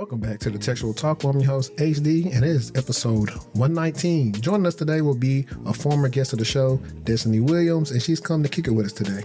Welcome back to the TechTual Talk. I'm your host, HD, and it is episode 119. Joining us today will be a former guest of the show, Destini Williams, and she's come to kick it with us today.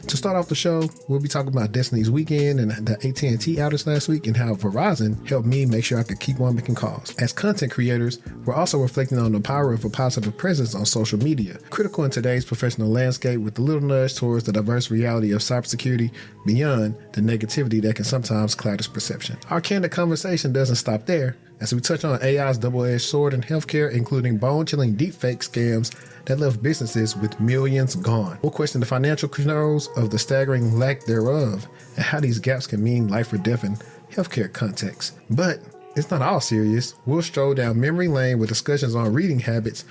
To start off the show, we'll be talking about Destini's weekend and the AT&T outage last week and how Verizon helped me make sure I could keep on making calls. As content creators, we're also reflecting on the power of a positive presence on social media, critical in today's professional landscape with a little nudge towards the diverse reality of cybersecurity beyond the negativity that can sometimes cloud its perception. Our candid conversation doesn't stop there, as we touch on AI's double-edged sword in healthcare, including bone-chilling deepfake scams that left businesses with millions gone. We'll question the financial controls of the staggering lack thereof and how these gaps can mean life or death in healthcare contexts. But it's not all serious. We'll stroll down memory lane with discussions on reading habits,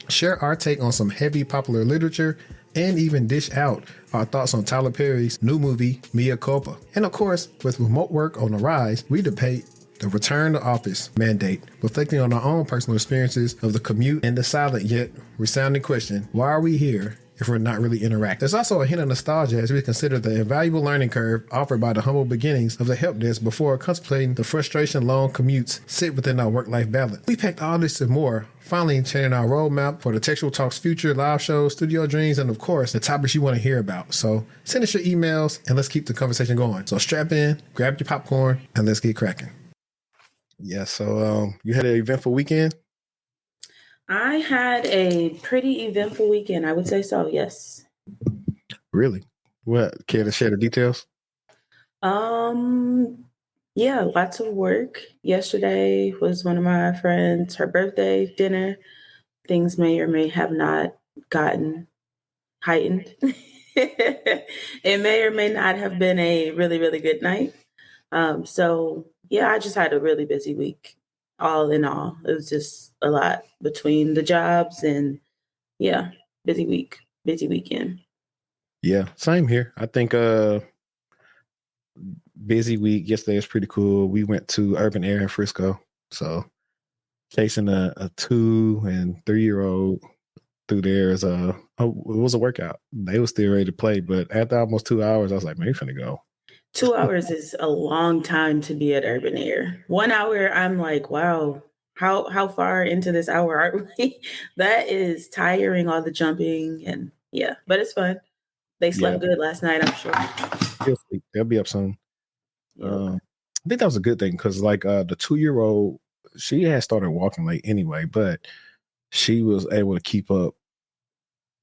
share our take on some heavy popular literature, and even dish out our thoughts on Tyler Perry's new movie, Mea Culpa. And of course, with remote work on the rise, we debate the return to office mandate, reflecting on our own personal experiences of the commute and the silent yet resounding question, why are we here if we're not really interacting? There's also a hint of nostalgia as we consider the invaluable learning curve offered by the humble beginnings of the help desk before contemplating the frustration long commutes sit within our work-life balance. We packed all this and more, finally chatting our roadmap for the TechTual Talk's future live shows, studio dreams, and of course, the topics you want to hear about. So send us your emails and let's keep the conversation going. So strap in, grab your popcorn, and let's get cracking. Yeah, so you had an eventful weekend? I had a pretty eventful weekend. I would say so, yes. Really? What? Care to share the details? Yeah, lots of work. Yesterday was one of my friends, her birthday dinner. Things may or may have not gotten heightened. It may or may not have been a really, really good night. So yeah, I just had a really busy week. All in all, it was just a lot between the jobs and yeah, busy week, busy weekend. Yeah, same here. I think busy week. Yesterday was pretty cool. We went to Urban Air in Frisco, so chasing a 2 and 3-year-old through there is it was a workout. They were still ready to play, but after almost 2 hours, I was like, man, we finna go. 2 hours is a long time to be at Urban Air. 1 hour, I'm like, wow, how far into this hour are we? That is tiring, all the jumping and yeah, but it's fun. They slept good last night, I'm sure. They'll be up soon. I think that was a good thing because like the 2-year-old, she had started walking late anyway, but she was able to keep up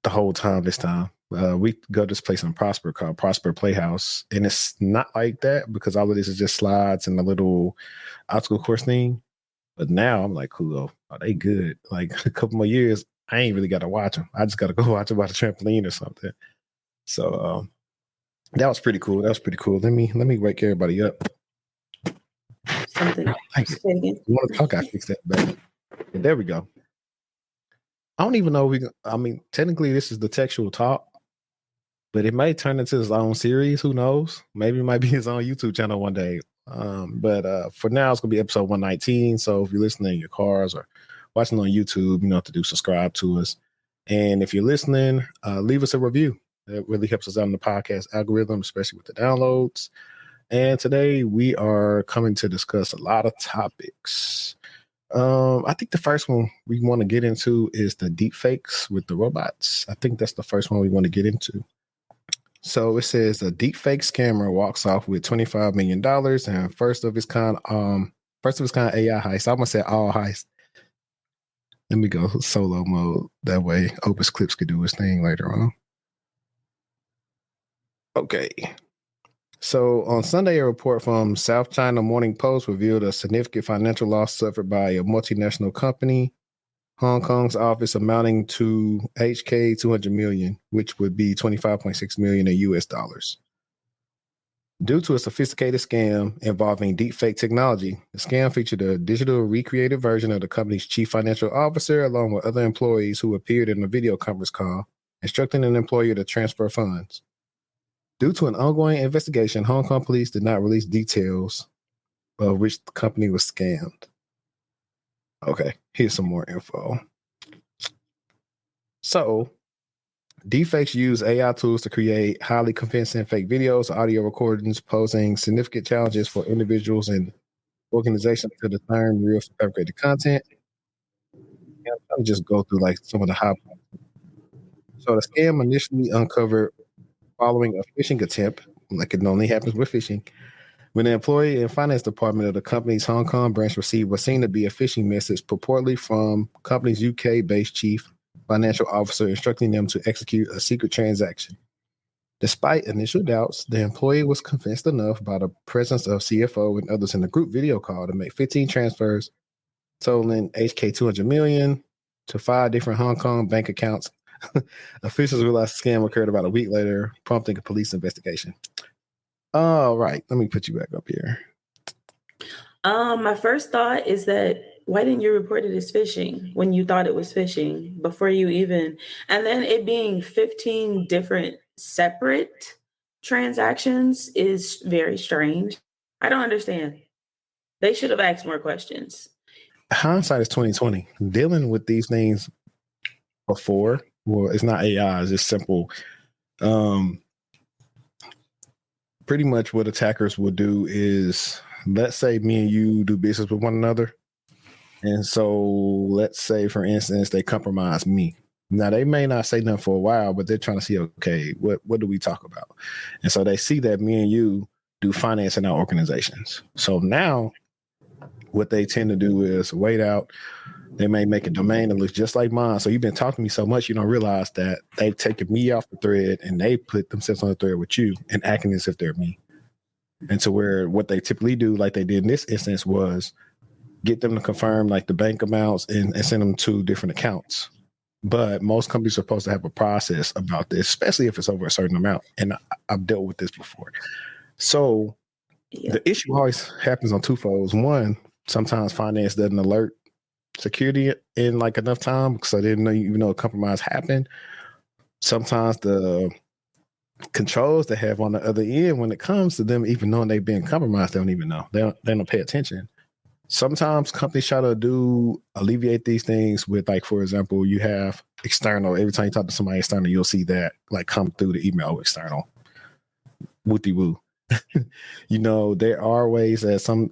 the whole time this time. We go to this place in Prosper called Prosper Playhouse, and it's not like that because all of this is just slides and a little obstacle course thing. But now I'm like, cool, are they good? Like a couple more years, I ain't really got to watch them. I just got to go watch them by the trampoline or something. So that was pretty cool. Let me wake everybody up. Something. Say again. You want to talk? I fix that back. And there we go. I don't even know. Technically, this is the TechTual Talk, but it may turn into his own series. Who knows? Maybe it might be his own YouTube channel one day. But for now, it's going to be episode 119. So if you're listening in your cars or watching on YouTube, you know what to do. Subscribe to us. And if you're listening, leave us a review. That really helps us out in the podcast algorithm, especially with the downloads. And today we are coming to discuss a lot of topics. I think the first one we want to get into is the deepfakes with the robots. I think that's the first one we want to get into. So it says a deepfake scammer walks off with $25 million and first of its kind AI heist. I'm gonna say all heist. Let me go solo mode. That way Opus Clips could do his thing later on. Okay. So on Sunday, a report from South China Morning Post revealed a significant financial loss suffered by a multinational company, Hong Kong's office amounting to HK 200 million, which would be 25.6 million in US dollars. Due to a sophisticated scam involving deepfake technology, the scam featured a digital recreated version of the company's chief financial officer along with other employees who appeared in a video conference call, instructing an employer to transfer funds. Due to an ongoing investigation, Hong Kong police did not release details of which the company was scammed. Okay, here's some more info. So, deepfakes use AI tools to create highly convincing fake videos, audio recordings, posing significant challenges for individuals and organization to discern real fabricated content. I'll just go through like some of the high points. So the scam initially uncovered following a phishing attempt, like it normally happens with phishing, when the employee and finance department of the company's Hong Kong branch received what seemed to be a phishing message purportedly from company's UK-based chief financial officer instructing them to execute a secret transaction. Despite initial doubts, the employee was convinced enough by the presence of CFO and others in the group video call to make 15 transfers totaling HK 200 million to 5 different Hong Kong bank accounts. Officials realized the scam occurred about a week later, prompting a police investigation. All right, let me put you back up here. My first thought is that why didn't you report it as phishing when you thought it was phishing before you even, and then it being 15 different separate transactions is very strange. I don't understand. They should have asked more questions. Hindsight is 2020. Dealing with these things before, well, it's not AI, it's just simple. Pretty much what attackers will do is, let's say me and you do business with one another. And so let's say, for instance, they compromise me. Now, they may not say nothing for a while, but they're trying to see, okay, what do we talk about? And so they see that me and you do finance in our organizations. So now what they tend to do is wait out. They may make a domain that looks just like mine. So you've been talking to me so much, you don't realize that they've taken me off the thread and they put themselves on the thread with you and acting as if they're me. And so where what they typically do, like they did in this instance, was get them to confirm like the bank amounts and send them to different accounts. But most companies are supposed to have a process about this, especially if it's over a certain amount. And I've dealt with this before. So the issue always happens on two folds. One, sometimes finance doesn't alert security in like enough time because I didn't know, even though a compromise happened. Sometimes the controls they have on the other end, when it comes to them even knowing they've been compromised, they don't even know. They don't pay attention. Sometimes companies try to alleviate these things with, like, for example, you have external. Every time you talk to somebody external, you'll see that like come through the email external. Wooty woo. There are ways that some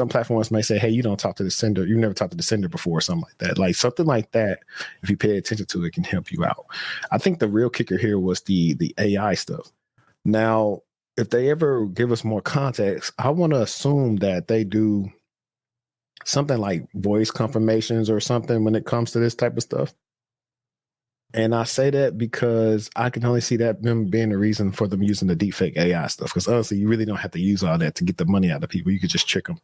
platforms may say, hey, you don't talk to the sender. You've never talked to the sender before, or something like that. Like something like that, if you pay attention to it, can help you out. I think the real kicker here was the AI stuff. Now, if they ever give us more context, I want to assume that they do something like voice confirmations or something when it comes to this type of stuff. And I say that because I can only see that them being the reason for them using the deepfake AI stuff. Because honestly, you really don't have to use all that to get the money out of people. You could just trick them.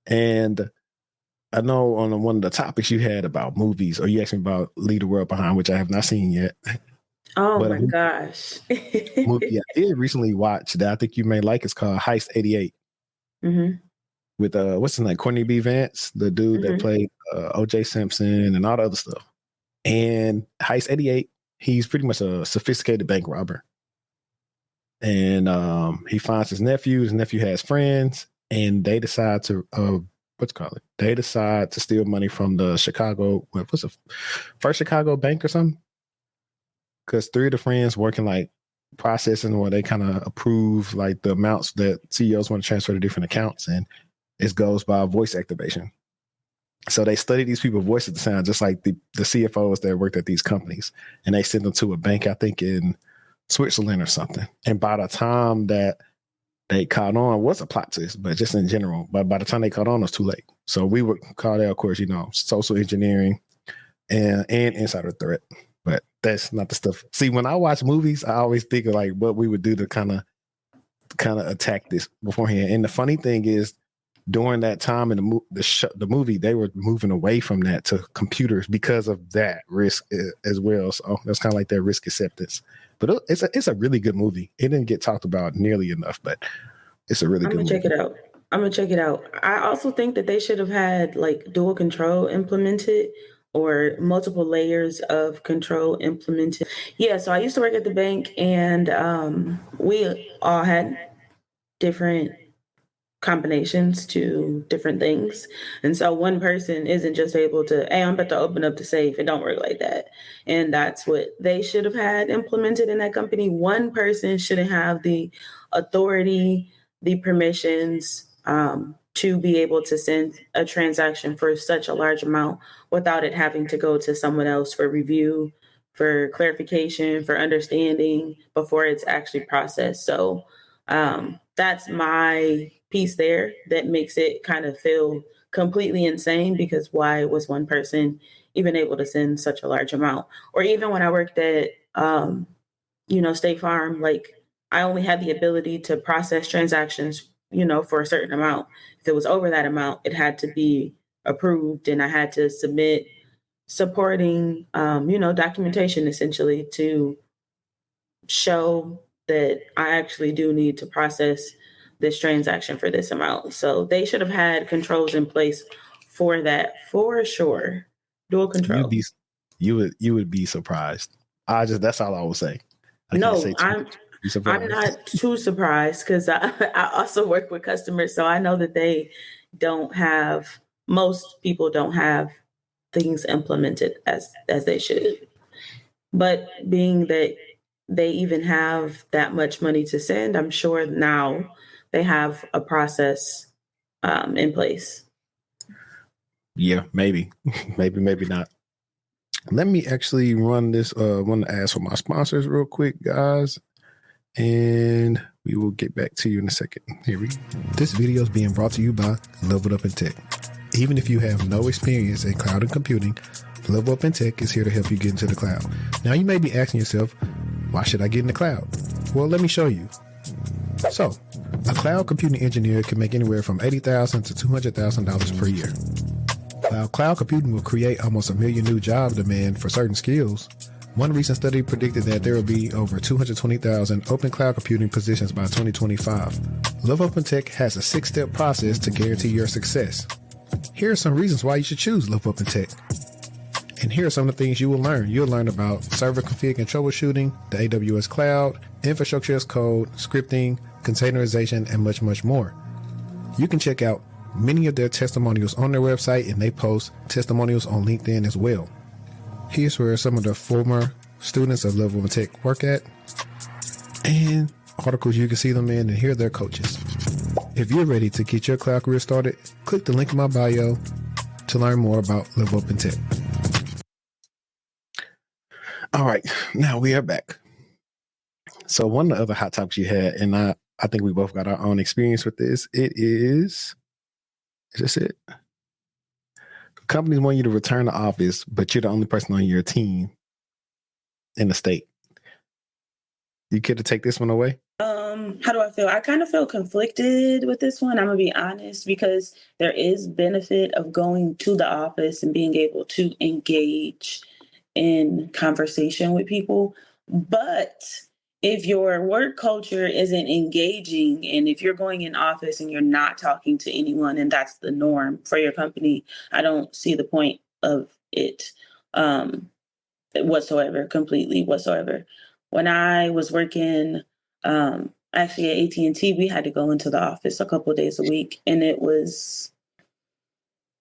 And I know on one of the topics you had about movies, or you asked me about Leave the World Behind, which I have not seen yet. Oh my gosh. Movie I did recently watch that I think you may like is called Heist 88. Mm-hmm. With what's his name? Courtney B. Vance, the dude that played O.J. Simpson and all the other stuff. And Heist 88, he's pretty much a sophisticated bank robber. And he finds his nephew. His nephew has friends, and they decide to They decide to steal money from the Chicago. What's the First Chicago Bank or something? Because 3 of the friends working like processing where they kind of approve like the amounts that CEOs want to transfer to different accounts, and it goes by voice activation. So they study these people's voices to sound just like the CFOs that worked at these companies, and they send them to a bank, I think in Switzerland or something. And by the time that they caught on, was a plot twist, but just in general, but by the time they caught on, it was too late. So we were caught out, of course, social engineering and insider threat. But that's not the stuff. See, when I watch movies, I always think of like what we would do to kind of attack this beforehand. And the funny thing is, during that time in the movie, they were moving away from that to computers because of that risk as well. So that's kind of like their risk acceptance. But it's a really good movie. It didn't get talked about nearly enough, but it's a really good movie. I'm gonna check it out. I also think that they should have had like dual control implemented, or multiple layers of control implemented. Yeah, so I used to work at the bank, and we all had different combinations to different things. And so one person isn't just able to, hey, I'm about to open up the safe. It don't work like that. And that's what they should have had implemented in that company. One person shouldn't have the authority, the permissions to be able to send a transaction for such a large amount without it having to go to someone else for review, for clarification, for understanding before it's actually processed. So that's my piece there that makes it kind of feel completely insane, because why was one person even able to send such a large amount? Or even when I worked at, State Farm, like I only had the ability to process transactions, for a certain amount. If it was over that amount, it had to be approved, and I had to submit supporting, documentation essentially to show that I actually do need to process this transaction for this amount. So they should have had controls in place for that, for sure. Dual control. You would be surprised. That's all I will say. I can't say too much. I'm not too surprised, because I also work with customers, so I know that most people don't have things implemented as they should. But being that they even have that much money to send, I'm sure now they have a process in place. Yeah, maybe, maybe not. Let me actually run this. Want to ask for my sponsors real quick, guys, and we will get back to you in a second. Here we go. This video is being brought to you by Level Up in Tech. Even if you have no experience in cloud and computing, Level Up in Tech is here to help you get into the cloud. Now, you may be asking yourself, why should I get in the cloud? Well, let me show you. So, a cloud computing engineer can make anywhere from $80,000 to $200,000 per year. While cloud computing will create almost 1 million new job demand for certain skills, one recent study predicted that there will be over 220,000 open cloud computing positions by 2025. Level Up in Tech has a 6-step process to guarantee your success. Here are some reasons why you should choose Level Up in Tech. And here are some of the things you will learn. You'll learn about server config and troubleshooting, the AWS cloud, infrastructure as code, scripting, containerization, and much, much more. You can check out many of their testimonials on their website, and they post testimonials on LinkedIn as well. Here's where some of the former students of Level Up in Tech work at, and articles you can see them in, and hear their coaches. If you're ready to get your cloud career started, click the link in my bio to learn more about Level Up in Tech. All right, now we are back. So one of the other hot topics you had, and I think we both got our own experience with this. Is this it? Companies want you to return to office, but you're the only person on your team in the state. You care to take this one away? How do I feel? I kind of feel conflicted with this one. I'm gonna be honest, because there is benefit of going to the office and being able to engage in conversation with people. But if your work culture isn't engaging, and if you're going in office and you're not talking to anyone, and that's the norm for your company, I don't see the point of it completely whatsoever. When I was working actually at AT&T, we had to go into the office a couple of days a week, and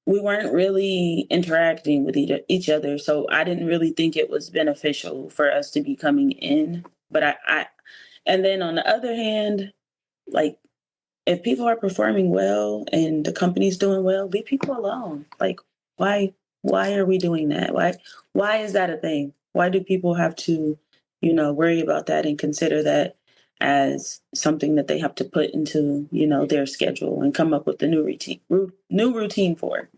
we weren't really interacting with each other. So I didn't really think it was beneficial for us to be coming in. But and then on the other hand, like, if people are performing well and the company's doing well, leave people alone. Like, why are we doing that? Why is that a thing? Why do people have to, worry about that and consider that as something that they have to put into, their schedule and come up with the new routine for?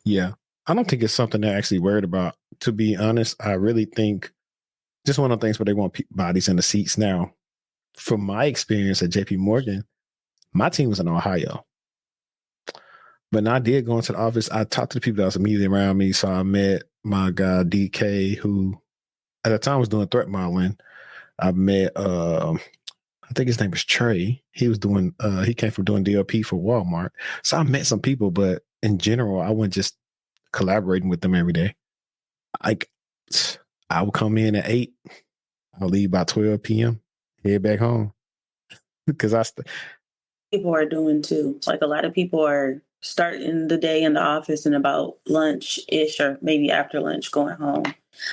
Yeah, I don't think it's something they're actually worried about. To be honest, I really think just one of the things where they want bodies in the seats now. From my experience at JP Morgan, my team was in Ohio. But I did go into the office. I talked to the people that was immediately around me. So I met my guy, DK, who at the time was doing threat modeling. I met, I think his name was Trey. He came from doing DLP for Walmart. So I met some people, but in general, I wasn't just collaborating with them every day. Like, I would come in at 8. I'll leave by 12 p.m., head back home. Because people are doing too. Like, a lot of people are starting the day in the office and about lunch-ish, or maybe after lunch going home.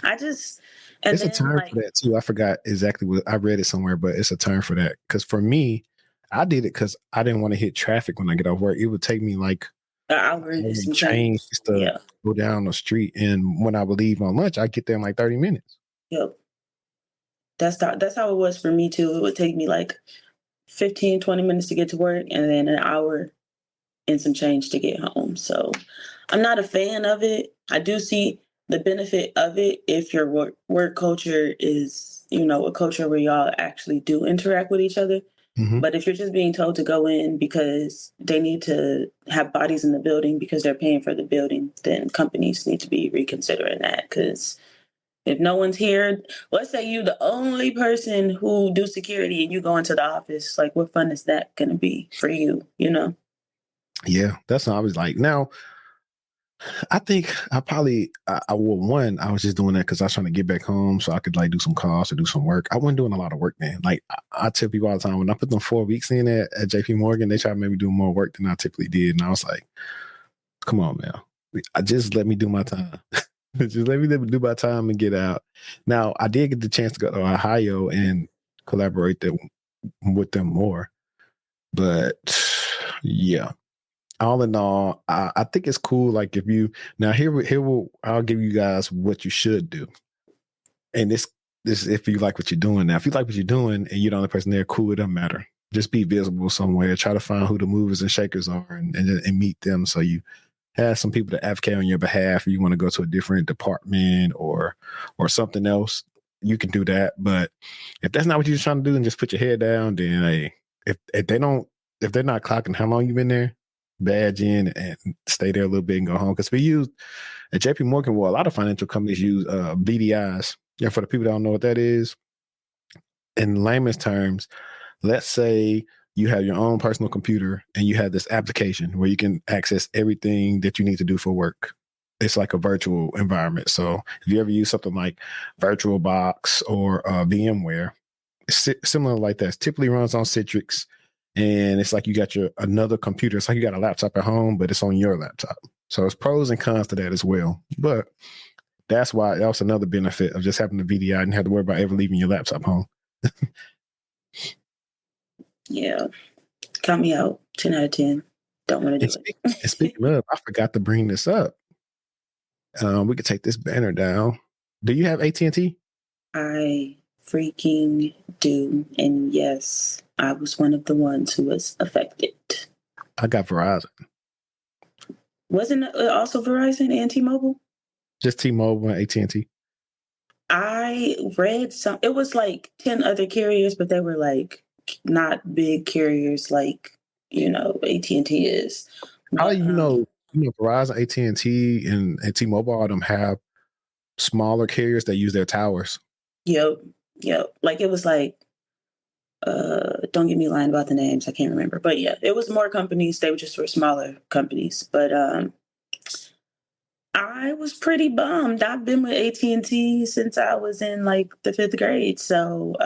It's a term for that too. I forgot exactly what I read it somewhere, but it's a term for that. Because for me, I did it because I didn't want to hit traffic when I get off work. It would take me like an hour and some change change. to Yeah. go down the street, and when I would leave on lunch, I get there in like 30 minutes. Yep. That's how it was for me too. It would take me like 15, 20 minutes to get to work and then an hour and some change to get home. So I'm not a fan of it. I do see the benefit of it if your work culture is, a culture where y'all actually do interact with each other. Mm-hmm. But if you're just being told to go in because they need to have bodies in the building because they're paying for the building, then companies need to be reconsidering that. Because if no one's here, let's say you the only person who do security and you go into the office, like what fun is that going to be for you, Yeah, that's what I was like. Now, I think I was just doing that because I was trying to get back home so I could like do some calls or do some work. I wasn't doing a lot of work then. Like I tell people all the time, when I put them 4 weeks in at JP Morgan, they try to make me do more work than I typically did. And I was like, come on, man. Just let me do my time. Just let me do my time and get out. Now, I did get the chance to go to Ohio and collaborate with them more. But yeah, all in all, I think it's cool. Like if you now I'll give you guys what you should do. And this if you like what you're doing. Now, if you like what you're doing and you're the only person there, cool, it doesn't matter. Just be visible somewhere. Try to find who the movers and shakers are and meet them so you have some people to advocate on your behalf. If you want to go to a different department or something else, you can do that. But if that's not what you're trying to do and just put your head down, then hey, if they're not clocking how long you've been there, badge in and stay there a little bit and go home. Because we use at JP Morgan, well, a lot of financial companies use VDIs. Yeah, for the people that don't know what that is, in layman's terms, let's say you have your own personal computer and you have this application where you can access everything that you need to do for work. It's like a virtual environment. So if you ever use something like VirtualBox or VMware, it's similar like that. It typically runs on Citrix, and it's like you got another computer. It's like you got a laptop at home, but it's on your laptop. So it's pros and cons to that as well. But that's why that's another benefit of just having the VDI and have to worry about ever leaving your laptop home. Yeah. Count me out. 10 out of 10. Don't want to do it. And speaking of, I forgot to bring this up. We could take this banner down. Do you have AT&T? I freaking do. And yes, I was one of the ones who was affected. I got Verizon. Wasn't it also Verizon and T-Mobile? Just T-Mobile and AT&T. I read it was like 10 other carriers, but they were like not big carriers like, AT&T is. How do you know Verizon, AT&T, and T-Mobile, all of them have smaller carriers that use their towers? Yep. Like it was like, don't get me lying about the names. I can't remember. But yeah, it was more companies. They were just for smaller companies. But I was pretty bummed. I've been with AT&T since I was in like the 5th grade. So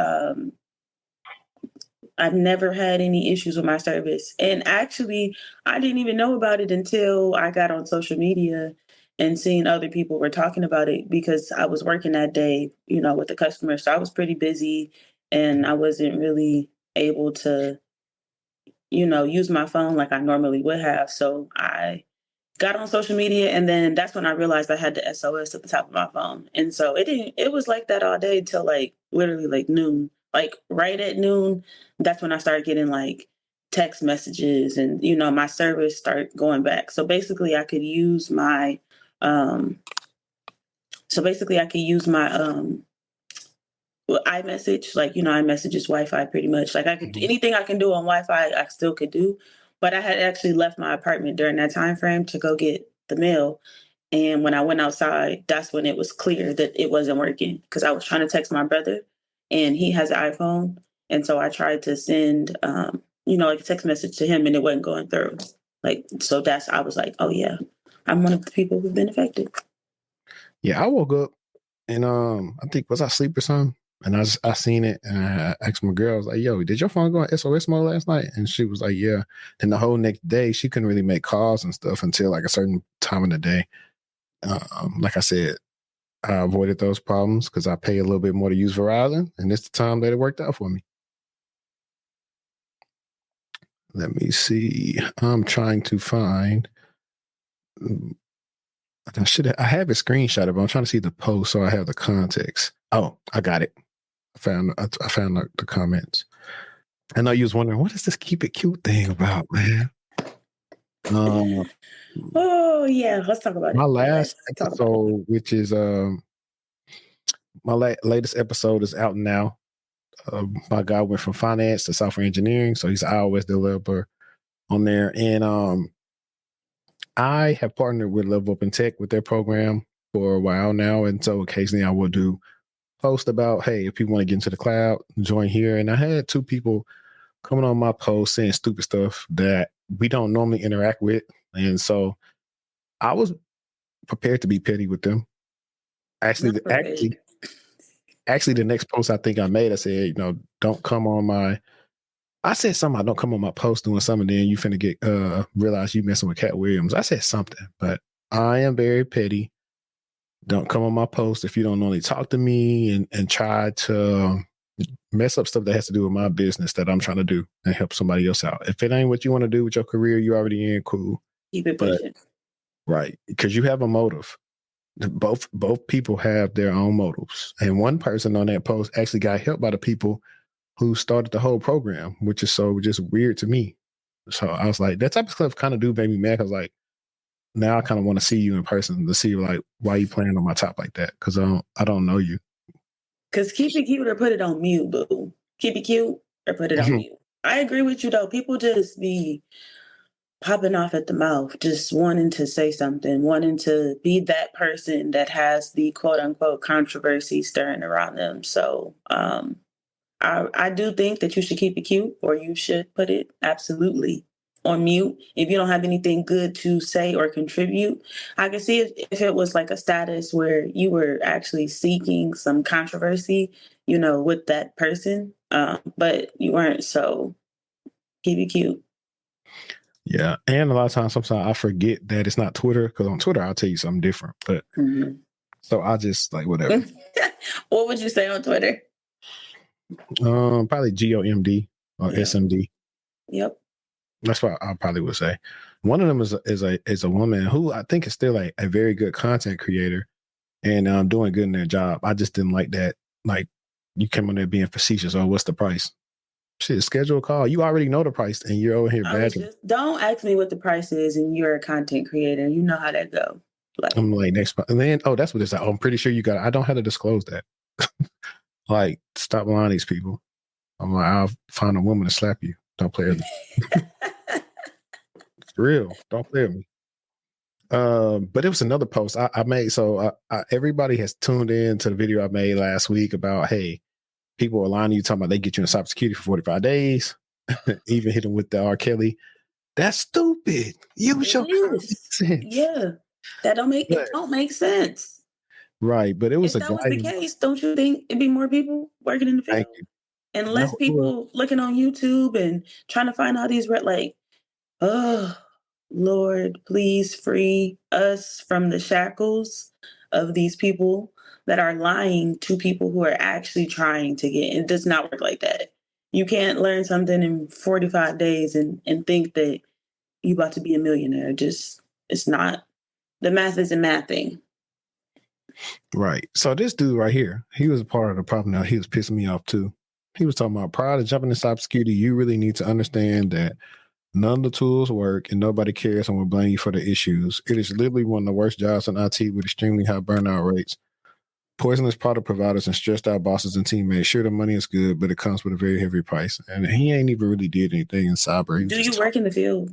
I've never had any issues with my service. And actually, I didn't even know about it until I got on social media and seeing other people were talking about it because I was working that day, with the customer. So I was pretty busy and I wasn't really able to, use my phone like I normally would have. So I got on social media and then that's when I realized I had the SOS at the top of my phone. And so it was like that all day till like literally like noon. Like right at noon, that's when I started getting like text messages and my service started going back. So basically I could use my iMessage, like, iMessage is Wi-Fi pretty much. Like I could anything I can do on Wi-Fi, I still could do. But I had actually left my apartment during that time frame to go get the mail. And when I went outside, that's when it was clear that it wasn't working because I was trying to text my brother and he has an iPhone. And so I tried to send, like a text message to him and it wasn't going through. Like, so I was like, oh yeah, I'm one of the people who've been affected. Yeah, I woke up and I think, was I asleep or something? And I seen it and I asked my girl, I was like, yo, did your phone go on SOS mode last night? And she was like, yeah. And the whole next day, she couldn't really make calls and stuff until like a certain time in the day. Like I said, I avoided those problems because I pay a little bit more to use Verizon, and it's the time that it worked out for me. Let me see. I'm trying to find. I have a screenshot of it. I'm trying to see the post so I have the context. Oh, I got it. I found the comments. I know you was wondering, what is this keep it cute thing about, man? Oh yeah, let's talk about My it. last episode, which is my latest episode, is out now. My guy went from finance to software engineering, so he's an iOS developer on there. And I have partnered with Level Up in Tech with their program for a while now, and so occasionally I will do post about, hey, if people want to get into the cloud, join here. And I had 2 people coming on my post saying stupid stuff that we don't normally interact with, and so I was prepared to be petty with them. Actually, the next post I think I made, I said, don't come on my. I said something. I don't come on my post doing something. Then you finna get realize you messing with Cat Williams. I said something, but I am very petty. Don't come on my post if you don't only talk to me and try to mess up stuff that has to do with my business that I'm trying to do and help somebody else out. If it ain't what you want to do with your career, you already in, cool. Keep it pushing. Right, because you have a motive. Both people have their own motives, and one person on that post actually got helped by the people who started the whole program, which is so just weird to me. So I was like, that type of stuff kind of do make me mad. Cause like, now I kind of want to see you in person to see like why you playing on my top like that. Cause I don't know you. Cause keep it cute or put it on mute, boo. Keep it cute or put it on mute. I agree with you though. People just be popping off at the mouth, just wanting to say something, wanting to be that person that has the quote unquote controversy stirring around them. So I do think that you should keep it cute, or you should put it absolutely on mute if you don't have anything good to say or contribute. I can see if it was like a status where you were actually seeking some controversy, with that person, but you weren't. So keep it cute. Yeah, and a lot of times, sometimes I forget that it's not Twitter, because on Twitter I'll tell you something different. But so I just like whatever. What would you say on Twitter? Probably GOMD or SMD. Yep. That's what I probably would say. One of them is a woman who I think is still a very good content creator and doing good in their job. I just didn't like that. Like, you came on there being facetious. Oh, what's the price? Shit, schedule a call. You already know the price, and you're over here badgering. Don't ask me what the price is, and you're a content creator. You know how that go. I'm like, next month. And then, that's what it's like. Oh, I'm pretty sure you got it. I don't have to disclose that. Like, stop lying to these people. I'm like, I'll find a woman to slap you. Don't play with me. It's real. Don't play with me. But it was another post I made. So everybody has tuned in to the video I made last week about, hey, people are lying to you, talking about they get you in cybersecurity for 45 days. Even hit them with the R. Kelly. That's stupid. Use your common sense. Yeah, it don't make sense. Right, but it was if that was the case, don't you think it'd be more people working in the field? And less people looking on YouTube and trying to find all these oh, Lord, please free us from the shackles of these people that are lying to people who are actually trying to get. It does not work like that. You can't learn something in 45 days and think that you about to be a millionaire. It's not. The math isn't mathing. Right. So this dude right here, he was a part of the problem. Now he was pissing me off too. He was talking about, prior to jumping in cybersecurity, you really need to understand that none of the tools work and nobody cares and will blame you for the issues. It is literally one of the worst jobs in IT with extremely high burnout rates, poisonous product providers, and stressed out bosses and teammates. Sure, the money is good, but it comes with a very heavy price. And he ain't even really did anything in cyber. Do you work in the field?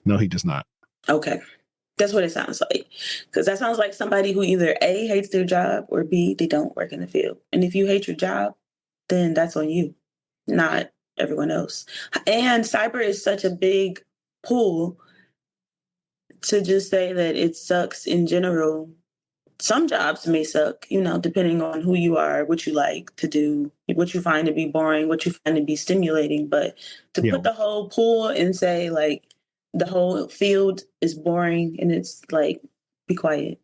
No, he does not. Okay. That's what it sounds like. Because that sounds like somebody who either A, hates their job, or B, they don't work in the field. And if you hate your job, then that's on you, not everyone else. And cyber is such a big pool to just say that it sucks in general. Some jobs may suck, depending on who you are, what you like to do, what you find to be boring, what you find to be stimulating. But to put the whole pool and say, like, the whole field is boring, and it's like, be quiet.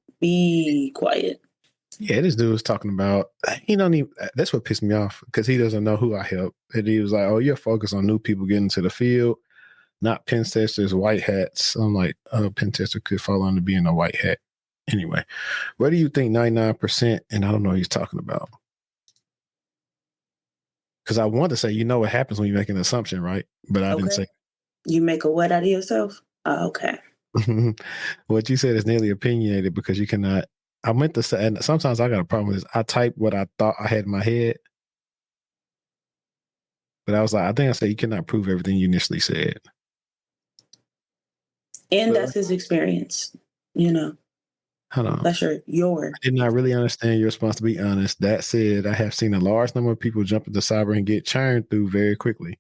Yeah, this dude was talking about, he don't even, that's what pissed me off, because he doesn't know who I help. And he was like, oh, you're focused on new people getting to the field. not pen testers, white hats. I'm like, pen tester could fall under being a white hat. Anyway, what do you think 99%? And I don't know what he's talking about. Because I want to say, what happens when you make an assumption, right? But I didn't say. You make a what out of yourself? Okay. What you said is nearly opinionated because you cannot. I meant to say, and sometimes I got a problem with this. I type what I thought I had in my head. But I was like, I think I said you cannot prove everything you initially said. And that's his experience, Hold on. That's your. I did not really understand your response, to be honest. That said, I have seen a large number of people jump into cyber and get churned through very quickly.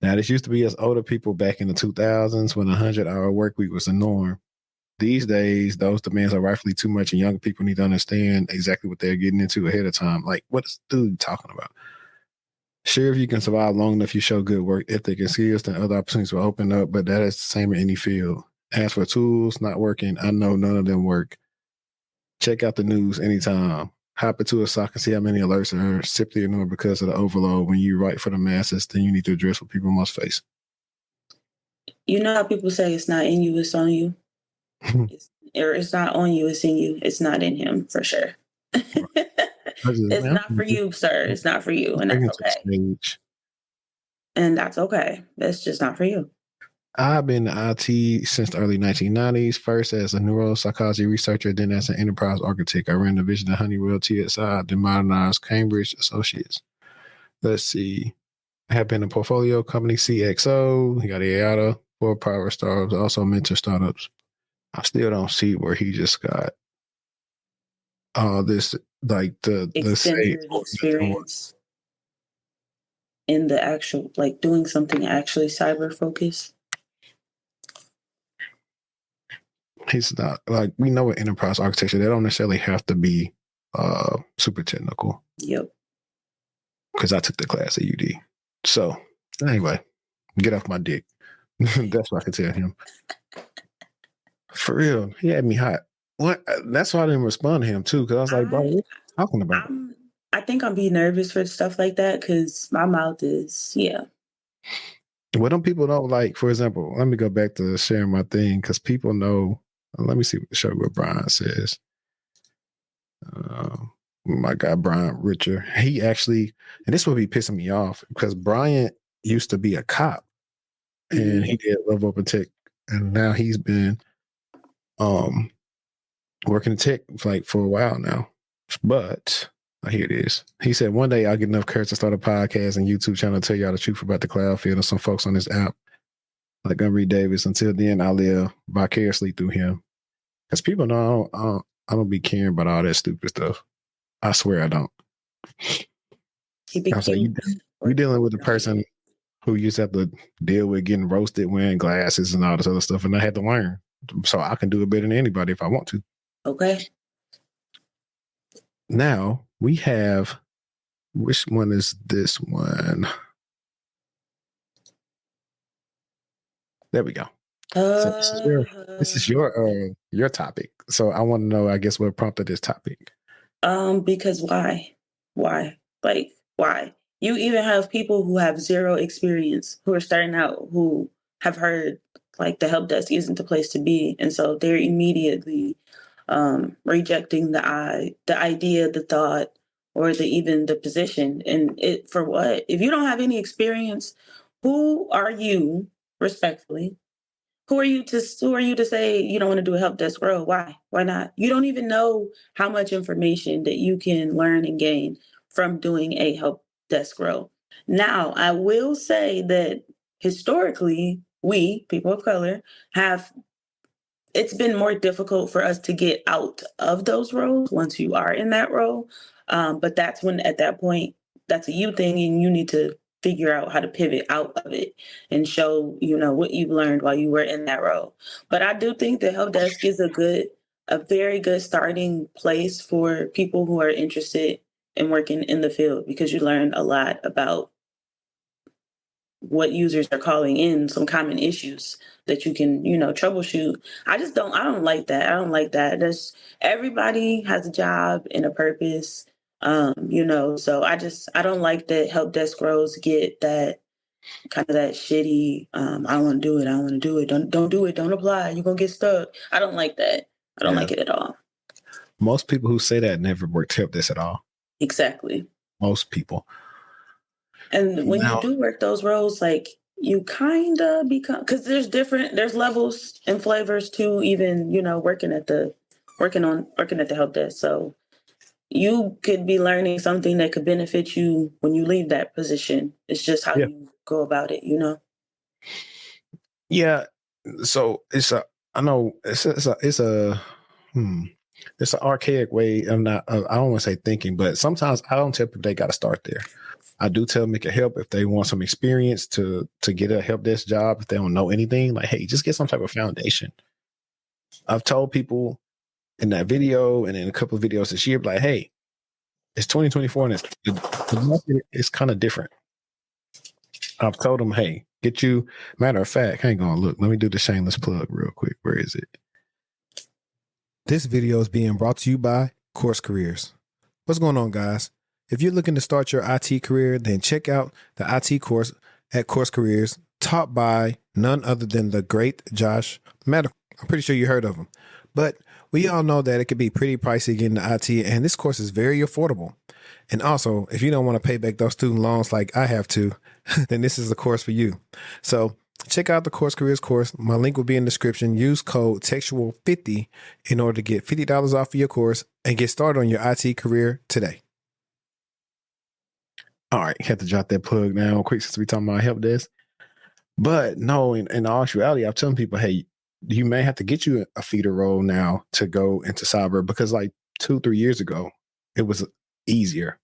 Now, this used to be us older people back in the 2000s when a 100-hour work week was the norm. These days, those demands are rightfully too much, and younger people need to understand exactly what they're getting into ahead of time. Like, what's dude talking about? Sure, if you can survive long enough, you show good work ethic and skills, then other opportunities will open up, but that is the same in any field. As for tools not working, I know none of them work. Check out the news anytime. Hop into a sock and see how many alerts are simply ignored because of the overload. When you write for the masses, then you need to address what people must face. You know how people say it's not in you, it's on you? It's not on you, it's in you. It's not in him, for sure. It's not for you, sir. It's not for you. And that's okay. And that's okay. That's just not for you. I've been in IT since the early 1990s, first as a neuropsychology researcher, then as an enterprise architect. I ran the division at Honeywell TSI, then modernized Cambridge Associates. Let's see. I have been a portfolio company, CXO. He got IATA, 4 private startups, also mentor startups. I still don't see where he just got this, like the extensive experience in the actual, like doing something actually cyber focused. He's not, like, we know with enterprise architecture, they don't necessarily have to be super technical. Yep. Because I took the class at UD. So anyway, get off my dick. That's what I can tell him. For real, he had me hot. What? That's why I didn't respond to him too, because I was like, bro, what are you talking about? I think I'll be nervous for stuff like that because my mouth is, What don't people know? Like, for example, let me go back to sharing my thing because people know. Let me show you what Brian says. My guy Brian Richer, he actually, and this would be pissing me off because Brian used to be a cop, and he did Love Open Tech, and now he's been working in tech like for a while now. But here it is. He said, one day I'll get enough courage to start a podcast and YouTube channel to tell y'all the truth about the cloud field and some folks on this app, like Henri Davis. Until then, I'll live vicariously through him. Because people know I don't be caring about all that stupid stuff. I swear I don't. I was like, you dealing with a person who used to have to deal with getting roasted, wearing glasses and all this other stuff, and I had to learn. So I can do it better than anybody if I want to. Okay. Now we have, which one is this one? There we go. So this is your topic. So I want to know, I guess, what prompted this topic. Because why? Like, why? You even have people who have zero experience who are starting out who have heard like the help desk isn't the place to be, and so they're immediately rejecting the idea, the thought, or even the position. And it for what? If you don't have any experience, who are you, respectfully? Who are you to say you don't want to do a help desk role? Why? Why not? You don't even know how much information that you can learn and gain from doing a help desk role. Now, I will say that historically, we, people of color, it's been more difficult for us to get out of those roles once you are in that role. But that's when, at that point, that's a you thing, and you need to figure out how to pivot out of it and show, what you've learned while you were in that role. But I do think the help desk is a very good starting place for people who are interested in working in the field, because you learn a lot about what users are calling in, some common issues that you can, troubleshoot. I don't like that. I don't like that. Everybody has a job and a purpose. So I don't like that help desk roles get that kind of that shitty, I don't want to do it. I don't want to do it. Don't do it. Don't apply. You're going to get stuck. I don't like that. I don't like it at all. Most people who say that never worked help desk at all. Exactly. Most people. And when you do work those roles, like you kind of become, because there's levels and flavors to even, working at the help desk. So you could be learning something that could benefit you when you leave that position. It's just how you go about it, Yeah. So it's an archaic way of not, I don't want to say thinking, but sometimes I don't tell people they got to start there. I do tell them it can help if they want some experience to get a help desk job. If they don't know anything, like, hey, just get some type of foundation. I've told people in that video and in a couple of videos this year, like, hey, it's 2024 and the market is kind of different. I've told them, hey, get you, matter of fact, hang on, look, let me do the shameless plug real quick. Where is it? This video is being brought to you by Course Careers. What's going on, guys? If you're looking to start your IT career, then check out the IT course at Course Careers, taught by none other than the great Josh Medical. I'm pretty sure you heard of him. But we all know that it can be pretty pricey getting into IT, and this course is very affordable. And also, if you don't want to pay back those student loans like I have to, then this is the course for you. So check out the Course Careers course. My link will be in the description. Use code TEXTUAL50 in order to get $50 off of your course and get started on your IT career today. All right, had to drop that plug now quick since we talking about help desk. But no, in all actuality, I'm telling people, hey, you may have to get you a feeder role now to go into cyber, because like 2-3 years ago, it was easier.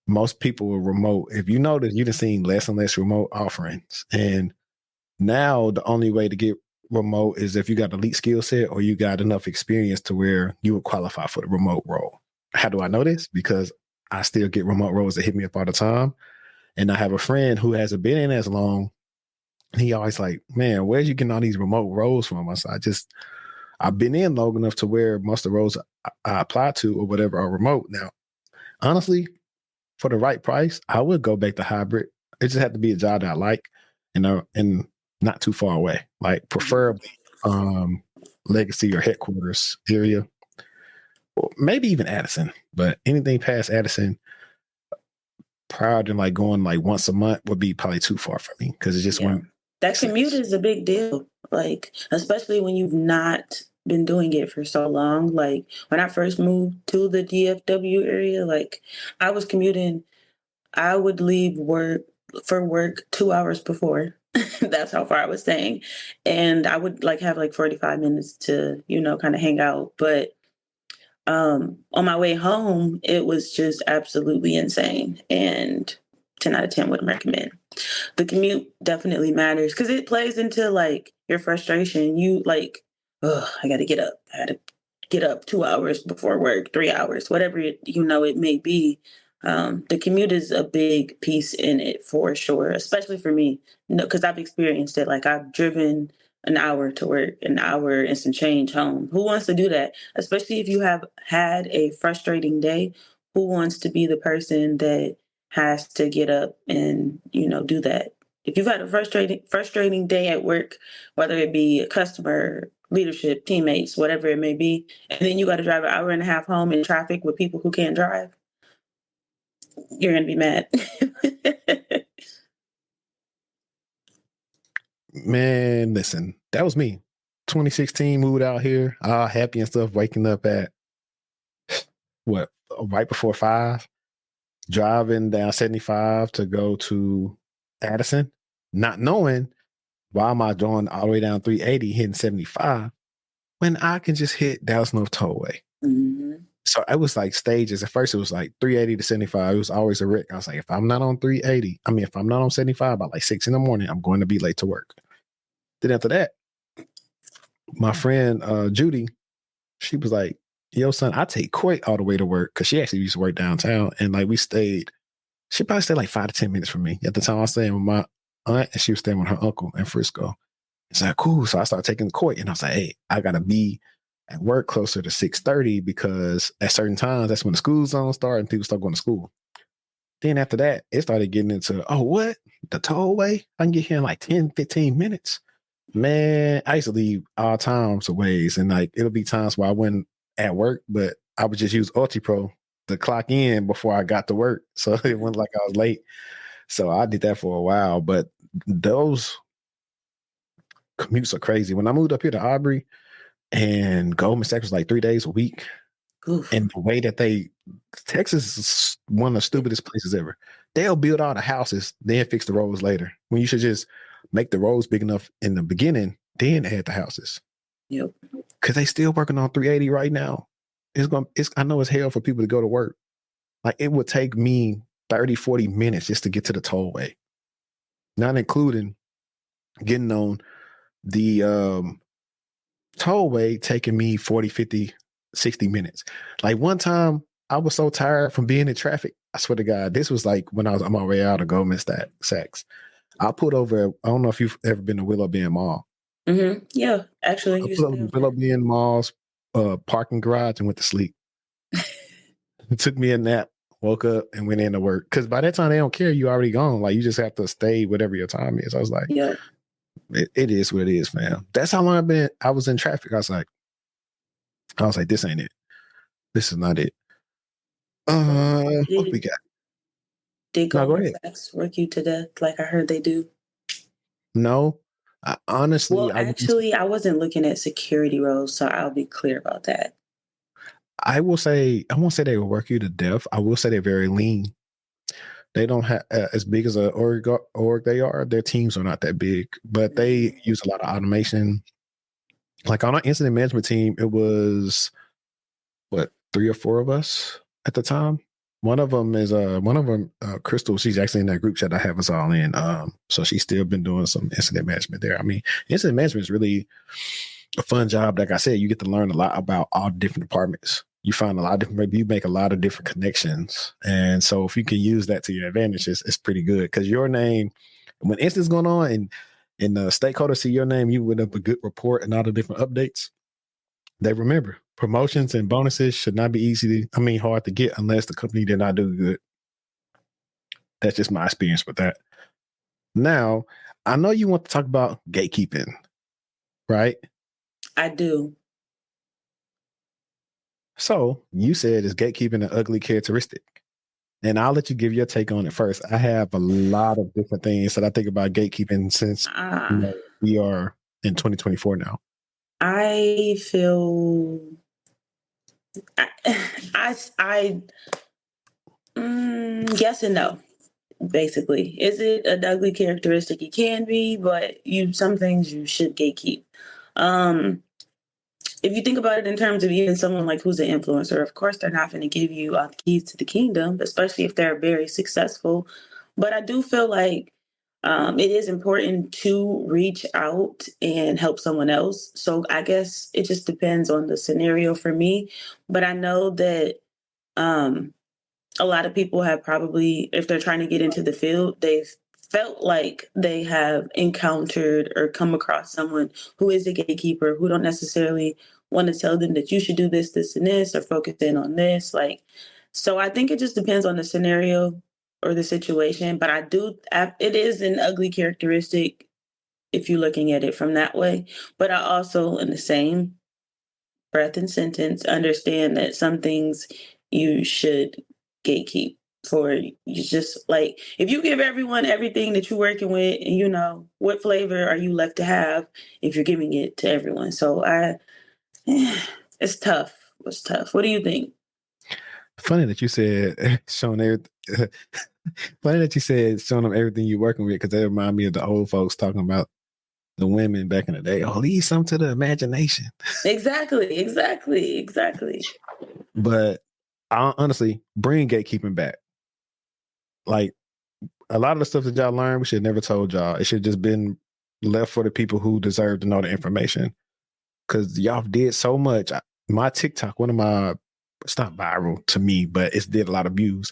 Most people were remote. If you notice, you've seen less and less remote offerings. And now the only way to get remote is if you got elite skill set or you got enough experience to where you would qualify for the remote role. How do I know this? Because I still get remote roles that hit me up all the time. And I have a friend who hasn't been in as long. He always like, man, where's you getting all these remote roles from? I said, I've been in long enough to where most of the roles I apply to or whatever are remote. Now, honestly, for the right price, I would go back to hybrid. It just had to be a job that I like and not too far away, like preferably legacy or headquarters area, or maybe even Addison. But anything past Addison, prior to like going like once a month, would be probably too far for me because it just went. That commute is a big deal, like especially when you've not been doing it for so long. Like when I first moved to the DFW area, like I was commuting. I would leave work 2 hours before. That's how far I was staying. And I would like have like 45 minutes to, kind of hang out. But on my way home, it was just absolutely insane. And 10 out of 10 wouldn't recommend. The commute definitely matters because it plays into like your frustration. You like, oh, I got to get up. I got to get up 2 hours before work, 3 hours, whatever it may be. The commute is a big piece in it for sure, especially for me, because I've experienced it. Like I've driven an hour to work, an hour and some change home. Who wants to do that? Especially if you have had a frustrating day. Who wants to be the person that has to get up and, do that? If you've had a frustrating day at work, whether it be a customer, leadership, teammates, whatever it may be, and then you got to drive an hour and a half home in traffic with people who can't drive, you're going to be mad. Man, listen, that was me. 2016, moved out here, all happy and stuff, waking up at right before 5, driving down 75 to go to Addison, not knowing why am I going all the way down 380, hitting 75, when I can just hit Dallas North Tollway. Mm-hmm. So it was like stages. At first, it was like 380 to 75. It was always a wreck. I was like, if I'm not on 380, if I'm not on 75 by like 6 in the morning, I'm going to be late to work. Then after that, my friend Judy, she was like, yo, son, I take Coit all the way to work because she actually used to work downtown. And like she probably stayed like 5 to 10 minutes from me. At the time I was staying with my aunt and she was staying with her uncle in Frisco. It's like, cool. So I started taking Coit and I was like, hey, I got to be at work closer to 6:30 because at certain times, that's when the school zone starts and people start going to school. Then after that, it started getting into, oh, what? the tollway, I can get here in like 10, 15 minutes. Man, I used to leave all times of ways, and like it'll be times where I went at work, but I would just use UltiPro to clock in before I got to work. So it wasn't like I was late. So I did that for a while, but those commutes are crazy. When I moved up here to Aubrey and Goldman Sachs was like 3 days a week, Oof. and the way that Texas is one of the stupidest places ever. They'll build all the houses, then fix the roads later. When you should just make the roads big enough in the beginning, then add the houses. Yep. Because they still working on 380 right now. I know it's hell for people to go to work. Like it would take me 30, 40 minutes just to get to the tollway. Not including getting on the tollway taking me 40, 50, 60 minutes. Like one time I was so tired from being in traffic. I swear to God, this was like when I was on my way out of Goldman Sachs. I pulled over. I don't know if you've ever been to Willow Bend Mall. Mm-hmm. Yeah, actually, I you pulled over to Willow Bend Mall's parking garage and went to sleep. It took me a nap, woke up, and went into work. Because by that time, they don't care. You already gone. Like, you just have to stay whatever your time is. I was like, yeah. It is what it is, fam. That's how long I was in traffic. I was like, this ain't it. This is not it. What we got? Did No, go Goldman ahead. Sachs work you to death like I heard they do? No, honestly, I wasn't looking at security roles, so I'll be clear about that. I won't say they will work you to death. I will say they're very lean. They don't have as big as a org they are. Their teams are not that big, but they use a lot of automation. Like on our incident management team, it was 3 or 4 of us at the time. One of them is Crystal. She's actually in that group chat I have us all in. So she's still been doing some incident management there. I mean, incident management is really a fun job. Like I said, you get to learn a lot about all different departments. You find a lot of different, you make a lot of different connections. And so if you can use that to your advantage, it's pretty good. Because your name, when incidents going on and the stakeholders see your name, you would have a good report and all the different updates. They remember promotions and bonuses should not be hard to get unless the company did not do good. That's just my experience with that. Now, I know you want to talk about gatekeeping, right? I do. So you said is gatekeeping an ugly characteristic? And I'll let you give your take on it first. I have a lot of different things that I think about gatekeeping since we are in 2024 now. I feel yes and no. Basically, is it an ugly characteristic? It can be, but some things you should gatekeep. If you think about it in terms of even someone like who's an influencer, of course they're not going to give you all the keys to the kingdom, especially if they're very successful. But I do feel like it is important to reach out and help someone else. So I guess it just depends on the scenario for me. But I know that a lot of people have probably, if they're trying to get into the field, they've felt like they have encountered or come across someone who is a gatekeeper who don't necessarily want to tell them that you should do this, this, and this, or focus in on this. So I think it just depends on the scenario or the situation. But it is an ugly characteristic if you're looking at it from that way. But I also, in the same breath and sentence, understand that some things you should gatekeep for. You just like, if you give everyone everything that you're working with, and what flavor are you left to have if you're giving it to everyone? So it's tough. It's tough. What do you think? Funny that you said showing everything. Funny that you said showing them everything you're working with, because they remind me of the old folks talking about the women back in the day. Oh, leave some to the imagination. Exactly. But I honestly bring gatekeeping back. Like a lot of the stuff that y'all learned, we should have never told y'all. It should have just been left for the people who deserve to know the information. Because y'all did so much. My TikTok, it's not viral to me, but it's did a lot of views.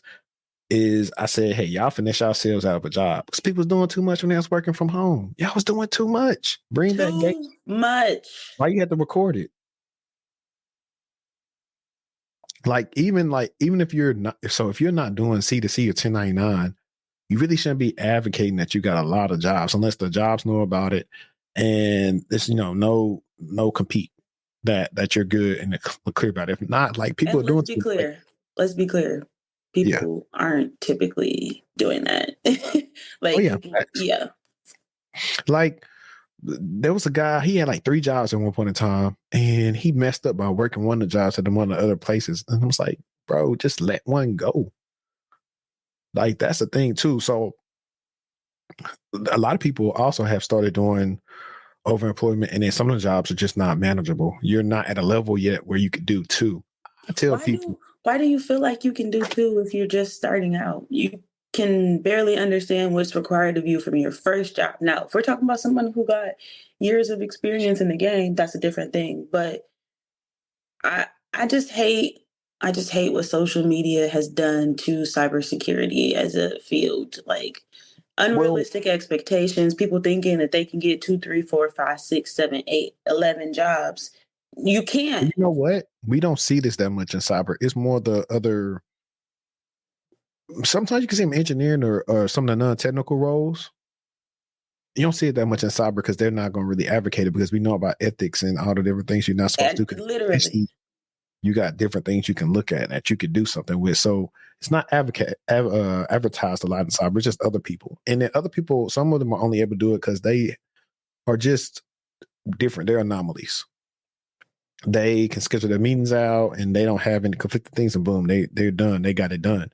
Is I said, hey, y'all finish yourselves out of a job. Because people was doing too much when they was working from home. Y'all was doing too much. Bring that gate. Too much. Why you had to record it? Even if you're not, so if you're not doing C2C or 1099, you really shouldn't be advocating that you got a lot of jobs unless the jobs know about it and it's no compete that you're good and clear about it. If not, like people And are doing let's be clear. Yeah. People aren't typically doing that. Like yeah, people, yeah. like there was a guy, he had like 3 jobs at one point in time, and he messed up by working one of the jobs at one of the other places. And I was like, bro, just let one go. Like, that's the thing too. So a lot of people also have started doing overemployment, and then some of the jobs are just not manageable. You're not at a level yet where you could do 2. I tell people, Why do you feel like you can do 2 if you're just starting out? You can barely understand what's required of you from your first job. Now, if we're talking about someone who got years of experience in the game, that's a different thing. But I I just hate I just hate what social media has done to cybersecurity as a field. Like well, unrealistic expectations, people thinking that they can get 2, 3, 4, 5, 6, 7, 8, 11 jobs. You you can't. know what? We don't see this that much in cyber. It's more the other. Sometimes you can see them engineering or some of the non-technical roles. You don't see it that much in cyber because they're not going to really advocate it, because we know about ethics and all the different things you're not supposed And to do. literally. You got different things you can look at that you could do something with. So it's not advertised a lot in cyber. It's just other people. And then other people, some of them are only able to do it because they are just different. They're anomalies. They can schedule their meetings out and they don't have any conflicting things, and boom, they're done. They got it done.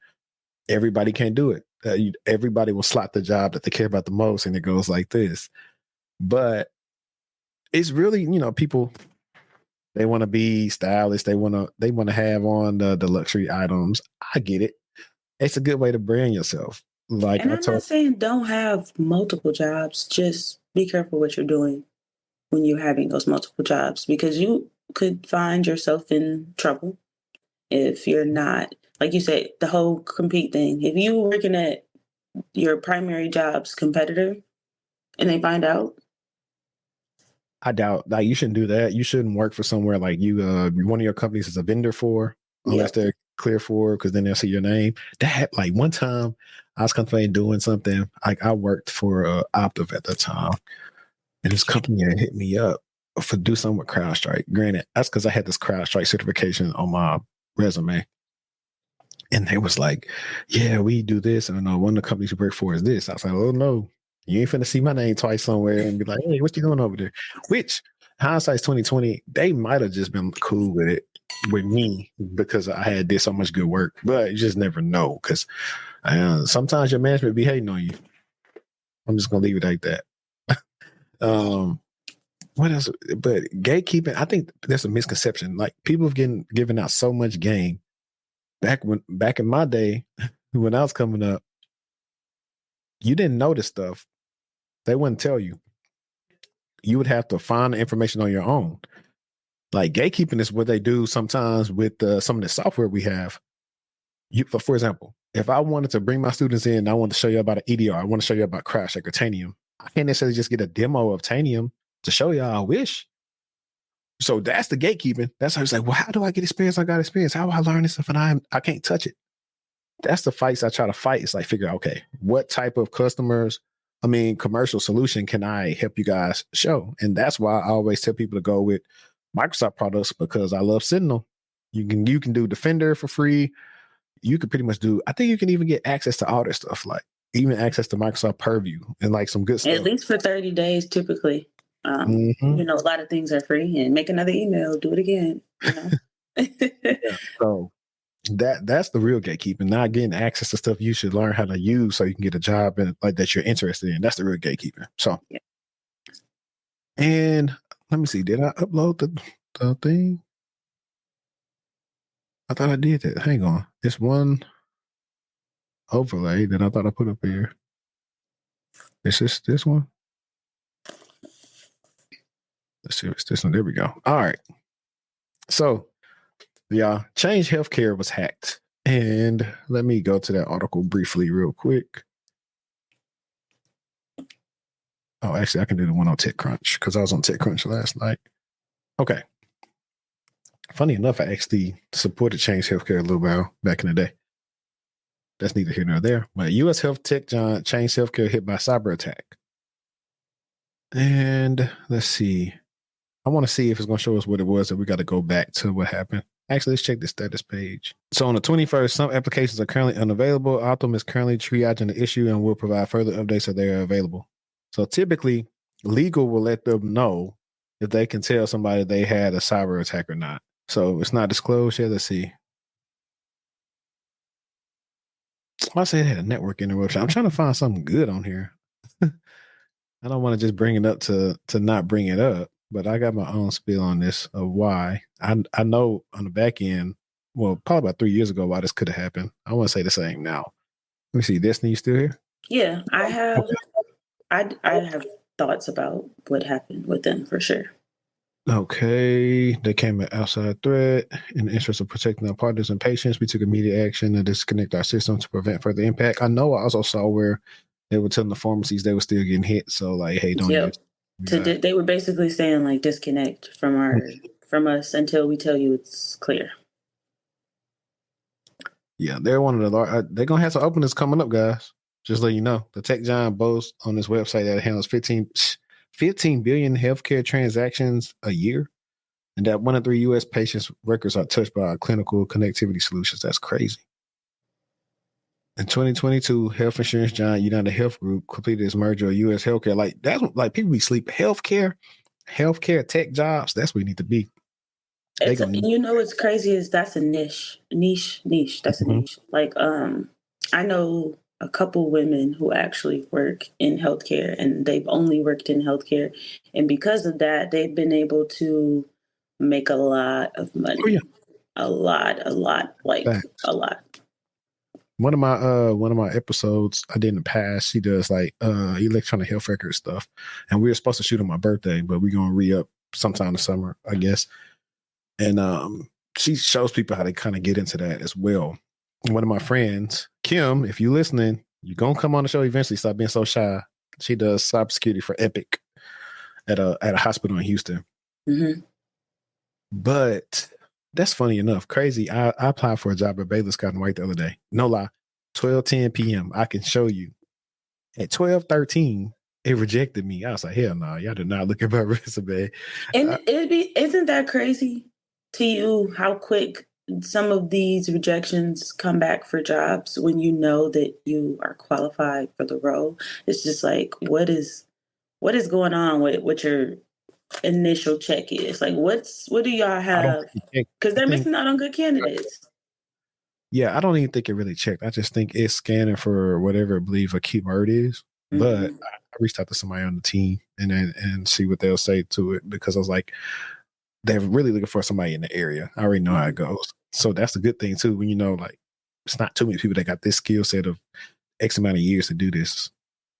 Everybody can't do it. Everybody will slot the job that they care about the most, and it goes like this. But it's really, people, they want to be stylish. They want to have on the luxury items. I get it. It's a good way to brand yourself. Like And I I'm not told, saying don't have multiple jobs. Just be careful what you're doing when you're having those multiple jobs, because you could find yourself in trouble if you're not, like you said, the whole compete thing. If you working at your primary job's competitor and they find out, I doubt, like, you shouldn't do that. You shouldn't work for somewhere like one of your companies is a vendor for, unless yep. they're clear for, because then they'll see your name. That, like, one time I was contemplating doing something. Like, I worked for Optiv at the time, and this company had hit me up for do something with CrowdStrike. Granted, that's because I had this CrowdStrike certification on my resume. And they was like, yeah, we do this. And one of the companies we work for is this. I was like, oh, no, you ain't finna see my name twice somewhere and be like, hey, what you doing over there? Which, hindsight's 2020, they might have just been cool with it with me because I had did so much good work. But you just never know, because sometimes your management be hating on you. I'm just going to leave it like that. What else? But gatekeeping, I think there's a misconception. Like, people have given out so much game. Back in my day, when I was coming up, you didn't know this stuff. They wouldn't tell you. You would have to find the information on your own. Like, gatekeeping is what they do sometimes with some of the software we have. For example, if I wanted to bring my students in, and I want to show you about an EDR, I want to show you about CrowdStrike or Tanium, I can't necessarily just get a demo of Tanium to show you. I wish. So that's the gatekeeping. That's how it's like, well, how do I get experience? I got experience. How do I learn this stuff and I can't touch it? That's the fights I try to fight. It's like, figure out, okay, what type of commercial solution can I help you guys show? And that's why I always tell people to go with Microsoft products, because I love Sentinel. You can do Defender for free. You could pretty much I think you can even get access to all this stuff, like even access to Microsoft Purview and like some good stuff. At least for 30 days, typically. A lot of things are free, and make another email, do it again. Yeah, so that's the real gatekeeping. Not getting access to stuff you should learn how to use so you can get a job and like that you're interested in. That's the real gatekeeping. So, yeah. And let me see, did I upload the thing? I thought I did that. Hang on, it's one overlay that I thought I put up here. Is this one? Let's see if it's this one. There we go. All right. So, yeah, Change Healthcare was hacked. And let me go to that article briefly real quick. Oh, actually, I can do the one on TechCrunch because I was on TechCrunch last night. Okay. Funny enough, I actually supported Change Healthcare a little while back in the day. that's neither here nor there. But U.S. health tech giant changed healthcare hit by cyber attack. And let's see. I want to see if it's going to show us what it was, that we got to go back to what happened. Actually, let's check the status page. So on the 21st, some applications are currently unavailable. Optum is currently triaging the issue and will provide further updates if they are available. So typically, legal will let them know if they can tell somebody they had a cyber attack or not. So it's not disclosed yet. Let's see. I say it had a network interruption. I'm trying to find something good on here. I don't want to just bring it up to not bring it up, but I got my own spiel on this of why. I know on the back end, well, probably about 3 years ago, why this could have happened. I want to say the same now. Let me see. Destiny, you still here? Yeah, I have. Okay. I have thoughts about what happened with them for sure. Okay. They came at outside threat. In the interest of protecting our partners and patients, we took immediate action to disconnect our system to prevent further impact. I know I also saw where they were telling the pharmacies they were still getting hit. So like, hey, don't Yep. even. They were basically saying like disconnect from us until we tell you it's clear. Yeah, they're one of the large. They're gonna have some openings coming up, guys. Just let you know, the tech giant boasts on this website that it handles 15 billion healthcare transactions a year, and that 1 in 3 U.S. patients' records are touched by our clinical connectivity solutions. That's crazy. In 2022, health insurance giant United Health Group completed its merger of U.S. healthcare. Like that's like people be sleep healthcare tech jobs. That's where you need to be. What's crazy is that's a niche. That's a niche. Like I know a couple women who actually work in healthcare, and they've only worked in healthcare, and because of that, they've been able to make a lot of money. Oh, yeah. A lot, like Thanks. a lot. One of my episodes I did in the past, she does like electronic health record stuff, and we were supposed to shoot on my birthday, but we're gonna re-up sometime this summer, I guess. And she shows people how they kind of get into that as well. One of my friends, Kim, if you're listening, you're gonna come on the show eventually. Stop being so shy. She does cybersecurity for Epic at a hospital in Houston. Mm-hmm. But that's funny enough. Crazy. I applied for a job at Baylor Scott and White the other day. No lie. 12:10 p.m. I can show you. At 12:13, it rejected me. I was like, hell no, y'all did not look at my resume. And isn't that crazy to you how quick some of these rejections come back for jobs when you know that you are qualified for the role? It's just like, what is going on with what your initial check is? Like, what do y'all have? Because they're missing out on good candidates. Yeah, I don't even think it really checked. I just think it's scanning for whatever I believe a keyword is. Mm-hmm. But I reached out to somebody on the team and see what they'll say to it, because I was like, they're really looking for somebody in the area. I already know how it goes. So that's a good thing too, when you know, like, it's not too many people that got this skill set of X amount of years to do this.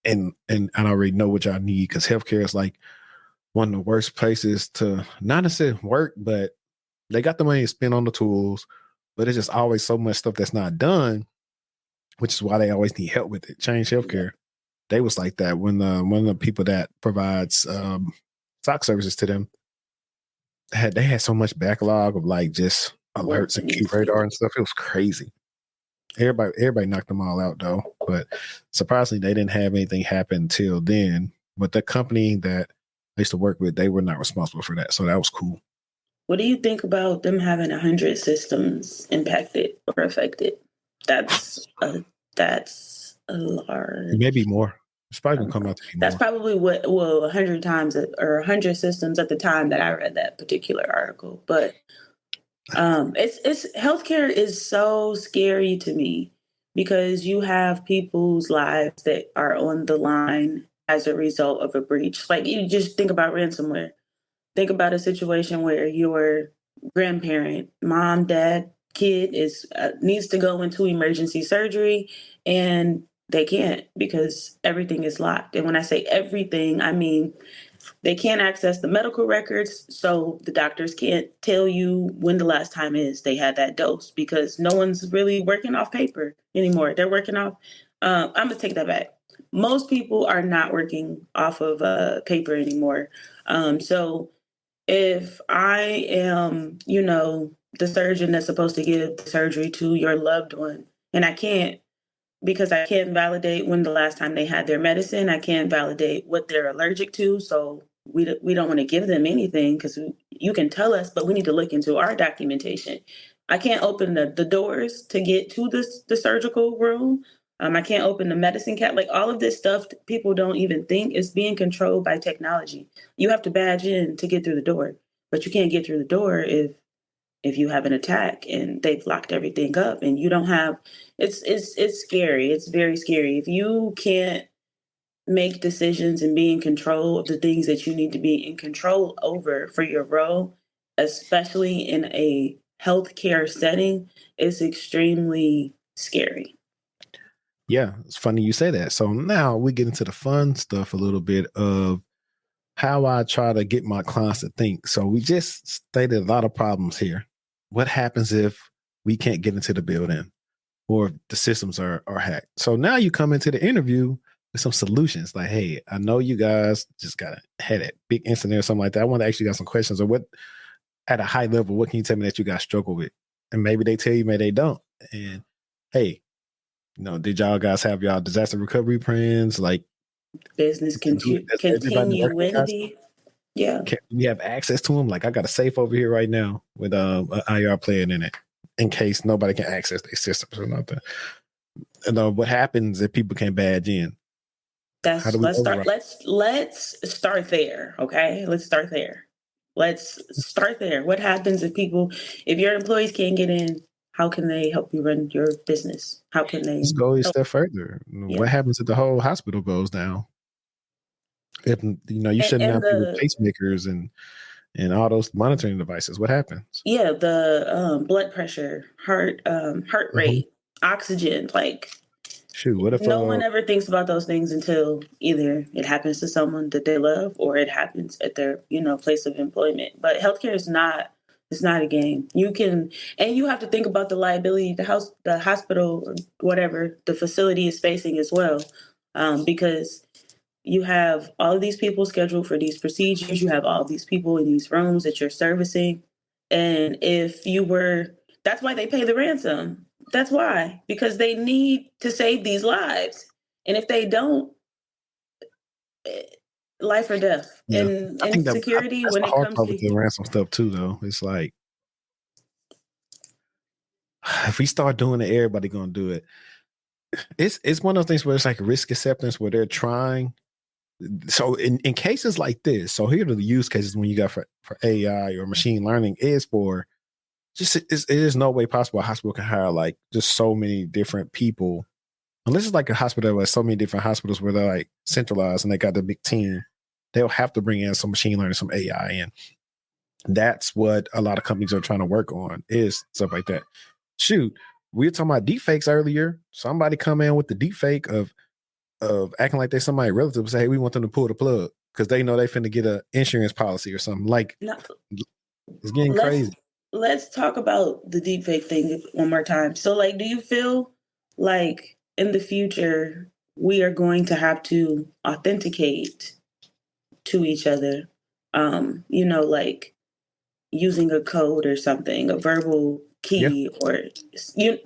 And I already know what y'all need, because healthcare is like one of the worst places to not necessarily work, but they got the money to spend on the tools, but it's just always so much stuff that's not done, which is why they always need help with it. Change Healthcare, they was like that when one of the people that provides SOC services to them they had so much backlog of like just alerts and key radar and stuff. It was crazy. Everybody knocked them all out though, but surprisingly, they didn't have anything happen till then. But the company that I used to work with, they were not responsible for that, so that was cool. What do you think about them having 100 systems impacted or affected? That's a large. Maybe more. It's probably gonna come out to be more. That's probably 100 times or 100 systems at the time that I read that particular article. But it's healthcare is so scary to me, because you have people's lives that are on the line as a result of a breach. Like, you just think about ransomware. Think about a situation where your grandparent, mom, dad, kid needs to go into emergency surgery, and they can't because everything is locked. And when I say everything, I mean they can't access the medical records, so the doctors can't tell you when the last time is they had that dose, because no one's really working off paper anymore. They're working off. I'm gonna take that back. Most people are not working off of paper anymore. So if I am, the surgeon that's supposed to give the surgery to your loved one, and I can't because I can't validate when the last time they had their medicine. I can't validate what they're allergic to. So we don't want to give them anything because you can tell us, but we need to look into our documentation. I can't open the doors to get to the surgical room. I can't open the medicine cabinet. Like all of this stuff, people don't even think is being controlled by technology. You have to badge in to get through the door, but you can't get through the door if you have an attack and they've locked everything up and you don't have. It's scary. It's very scary if you can't make decisions and be in control of the things that you need to be in control over for your role, especially in a healthcare setting. Is extremely scary. Yeah, it's funny you say that. So now we get into the fun stuff a little bit of how I try to get my clients to think. So we just stated a lot of problems here. What happens if we can't get into the building or if the systems are hacked? So now you come into the interview with some solutions like, hey, I know you guys just had a big incident or something like that. I want to actually got some questions or what at a high level, what can you tell me that you guys struggle with? And maybe they tell you, maybe they don't. And hey, did y'all guys have y'all disaster recovery plans? Like Business continuity. Yeah. Can we have access to them? Like I got a safe over here right now with an IR plan in it in case nobody can access their systems or nothing. And what happens if people can't badge in? Let's start there. Okay. Let's start there. What happens if your employees can't get in? How can they help you run your business? How can they just go a step further? Yeah. What happens if the whole hospital goes down? If you shouldn't have pacemakers and all those monitoring devices, what happens? Yeah, the blood pressure, heart rate, oxygen, like shoot, what if no one ever thinks about those things until either it happens to someone that they love or it happens at their, place of employment. But healthcare is not, it's not a game. You have to think about the liability the hospital or whatever the facility is facing as well. Because you have all of these people scheduled for these procedures. You have all these people in these rooms that you're servicing. And that's why they pay the ransom. That's why, because they need to save these lives. And if they don't, life or death. Yeah. And security, when it comes to the ransom stuff too, though, it's like, if we start doing it, everybody gonna do it. It's one of those things where it's like risk acceptance where they're trying. So in cases like this, so here are the use cases when you got for AI or machine learning is for just it is no way possible a hospital can hire like just so many different people. Unless it's like a hospital with so many different hospitals where they're like centralized and they got the big team, they'll have to bring in some machine learning, some AI in. That's what a lot of companies are trying to work on is stuff like that. Shoot, we were talking about deepfakes earlier. Somebody come in with the deepfake of acting like they're somebody relative and say, hey, we want them to pull the plug because they know they finna get an insurance policy or something. Like it's getting crazy. Let's talk about the deepfake thing one more time. So like, do you feel like in the future we are going to have to authenticate to each other? Like using a code or something, a verbal key, or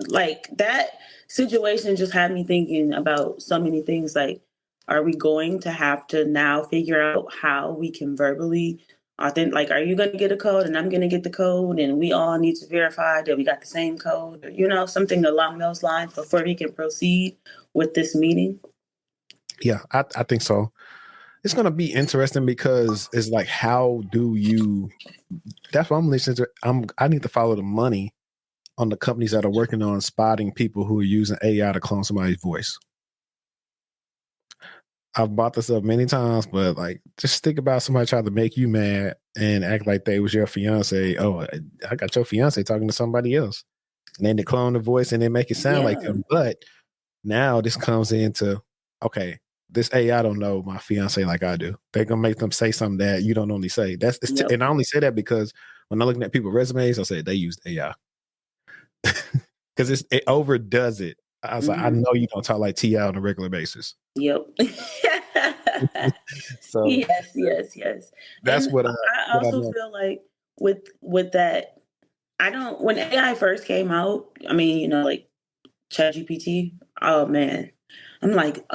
like that situation just had me thinking about so many things. Like, are we going to have to now figure out how we can verbally authentic? Like, are you going to get a code and I'm going to get the code and we all need to verify that we got the same code, or, something along those lines before we can proceed with this meeting? Yeah, I think so. It's going to be interesting because it's like, how do you, that's what I'm listening to. I need to follow the money on the companies that are working on spotting people who are using AI to clone somebody's voice. I've brought this up many times, but like, just think about somebody trying to make you mad and act like they was your fiance. Oh, I got your fiance talking to somebody else. And then they clone the voice and they make it sound like them. But now this comes into, okay, this AI don't know my fiance like I do. They're gonna make them say something that you don't only say. And I only say that because when I'm looking at people's resumes, I say they used AI because it overdoes it. I was like, I know you don't talk like T.I. on a regular basis. Yep. So yes. That's and what I also feel like with that, when AI first came out, I mean, like ChatGPT Oh man. I'm like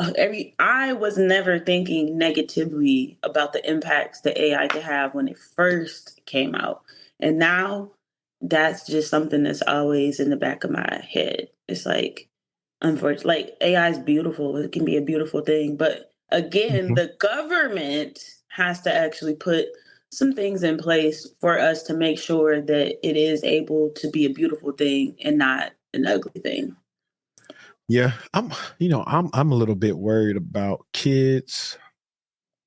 I was never thinking negatively about the impacts that AI could have when it first came out. And now that's just something that's always in the back of my head. It's like, unfortunately, like AI is beautiful. It can be a beautiful thing. But again, Mhm. the government has to actually put some things in place for us to make sure that it is able to be a beautiful thing and not an ugly thing. Yeah, I'm a little bit worried about kids.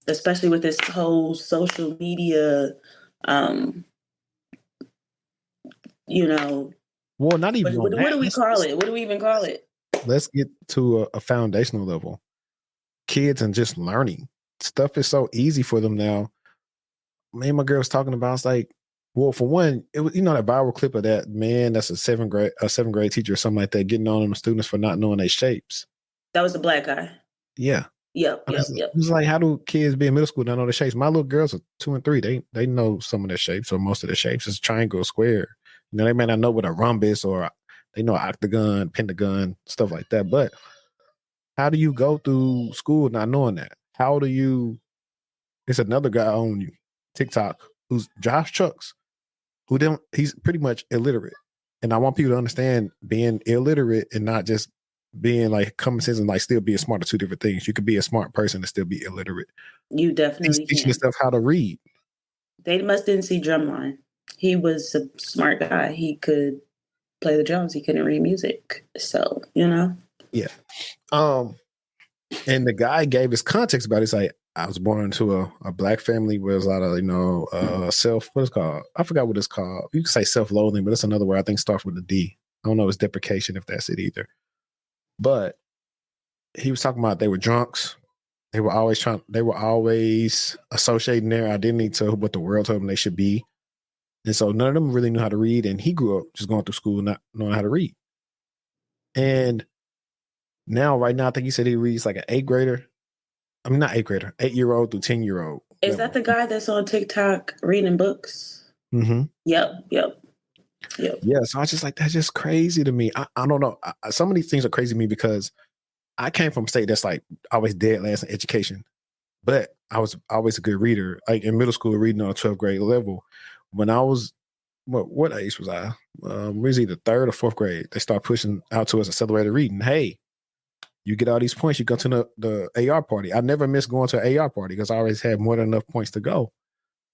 Especially with this whole social media, um, you know, Well, not even on what that. do we call it? What do we even call it? Let's get to a foundational level. Kids and just learning stuff is so easy for them now. Me and my girl was talking about. It's like, well, for one, it was that viral clip of that man that's a seventh grade teacher or something like that getting on the students for not knowing their shapes. That was the black guy. Yeah, Yep, I yep, was, yep. it was like, how do kids be in middle school not know their shapes? My little girls are 2 and 3. They know some of their shapes or most of their shapes. It's triangle, square. They may not know what a rhombus or they know octagon, pentagon, stuff like that. But how do you go through school not knowing that? How do you? It's another guy on you, TikTok, who's Josh Chucks, he's pretty much illiterate. And I want people to understand being illiterate and not just being like common sense and like still being smart are two different things. You could be a smart person and still be illiterate. You He's definitely teaching this can. stuff how to read. They must didn't see Drumline. He was a smart guy. He could play the drums. He couldn't read music. So, Yeah. And the guy gave his context about it. It's like, I was born into a black family where there's a lot of, what is it called? I forgot what it's called. You can say self-loathing, but it's another word I think starts with a D. I don't know if it's deprecation, if that's it either. But he was talking about they were drunks. They were always associating their identity to what the world told them they should be. And so none of them really knew how to read. And he grew up just going through school not knowing how to read. And right now, I think he said he reads like an eighth grader. I mean, not eighth grader, 8-year-old through 10-year-old is that level. the guy that's on TikTok reading books? Mm-hmm. Yep, yep, yep. Yeah. So I was just like, that's just crazy to me. I don't know. Some of these things are crazy to me because I came from a state that's like always dead last in education. But I was always a good reader. Like in middle school, reading on a 12th grade level. When I was, what age was I? Was either third or fourth grade. They start pushing out to us accelerated reading. Hey, you get all these points, you go to the AR party. I never missed going to an AR party because I always had more than enough points to go.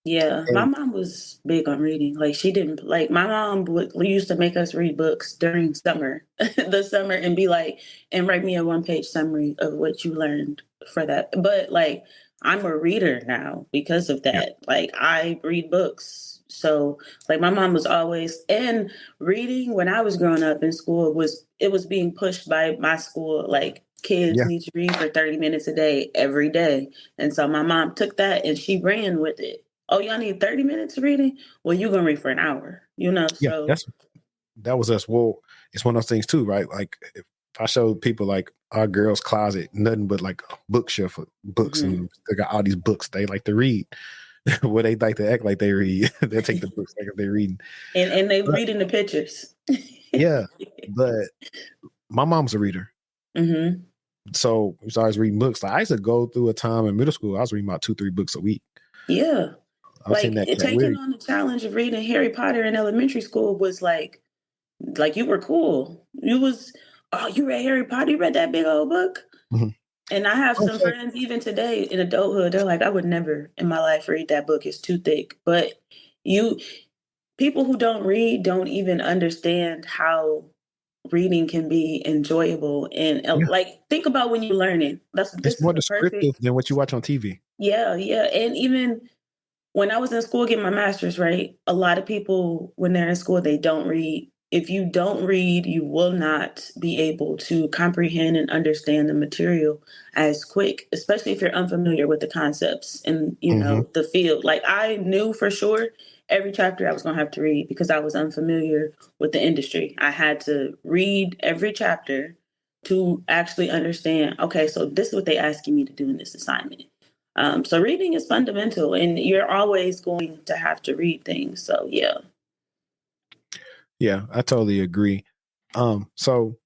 Yeah, my And mom was big on reading. Like she didn't like my mom used to make us read books during summer, the summer, and be like, and write me a 1-page summary of what you learned for that. But like, I'm a reader now because of yeah, that. Like I read books. So like my mom was always and reading when I was growing up in school was being pushed by my school. Like kids yeah, need to read for 30 minutes a day every day. And so my mom took that and she ran with it. Oh, y'all need 30 minutes of reading? Well, you're gonna read for an hour, yeah. so That was us. Well, it's one of those things too, right? Like if I show people like our girls' closet, nothing but like a bookshelf of books, mhm. and they got all these books they like to read. Where they like to act like they read, they'll take the books like if they're reading. And they But reading the pictures. yeah, but my mom's a reader, hmm so we started reading books. Like I used to go through a time in middle school, I was reading about 2-3 books a week. Yeah. I was Like hitting that cat taking weary. on the challenge of reading Harry Potter in elementary school was like you were cool. You read Harry Potter, you read that big old book. Mhm. And I have some Okay. friends even today in adulthood, they're like, I would never in my life read that book. It's too thick. But you people who don't read don't even understand how reading can be enjoyable and Yeah, like think about when you're learning. it's This is more the descriptive perfect. than what you watch on TV. Yeah, yeah. And even when I was in school getting my master's, right? A lot of people, when they're in school, they don't read. If you don't read, you will not be able to comprehend and understand the material as quick, especially if you're unfamiliar with the concepts and, Hmm. the field. Like I knew for sure every chapter I was going to have to read because I was unfamiliar with the industry. I had to read every chapter to actually understand, okay, so this is what they asking me to do in this assignment. So reading is fundamental, and you're always going to have to read things. So yeah. Yeah, I totally agree. So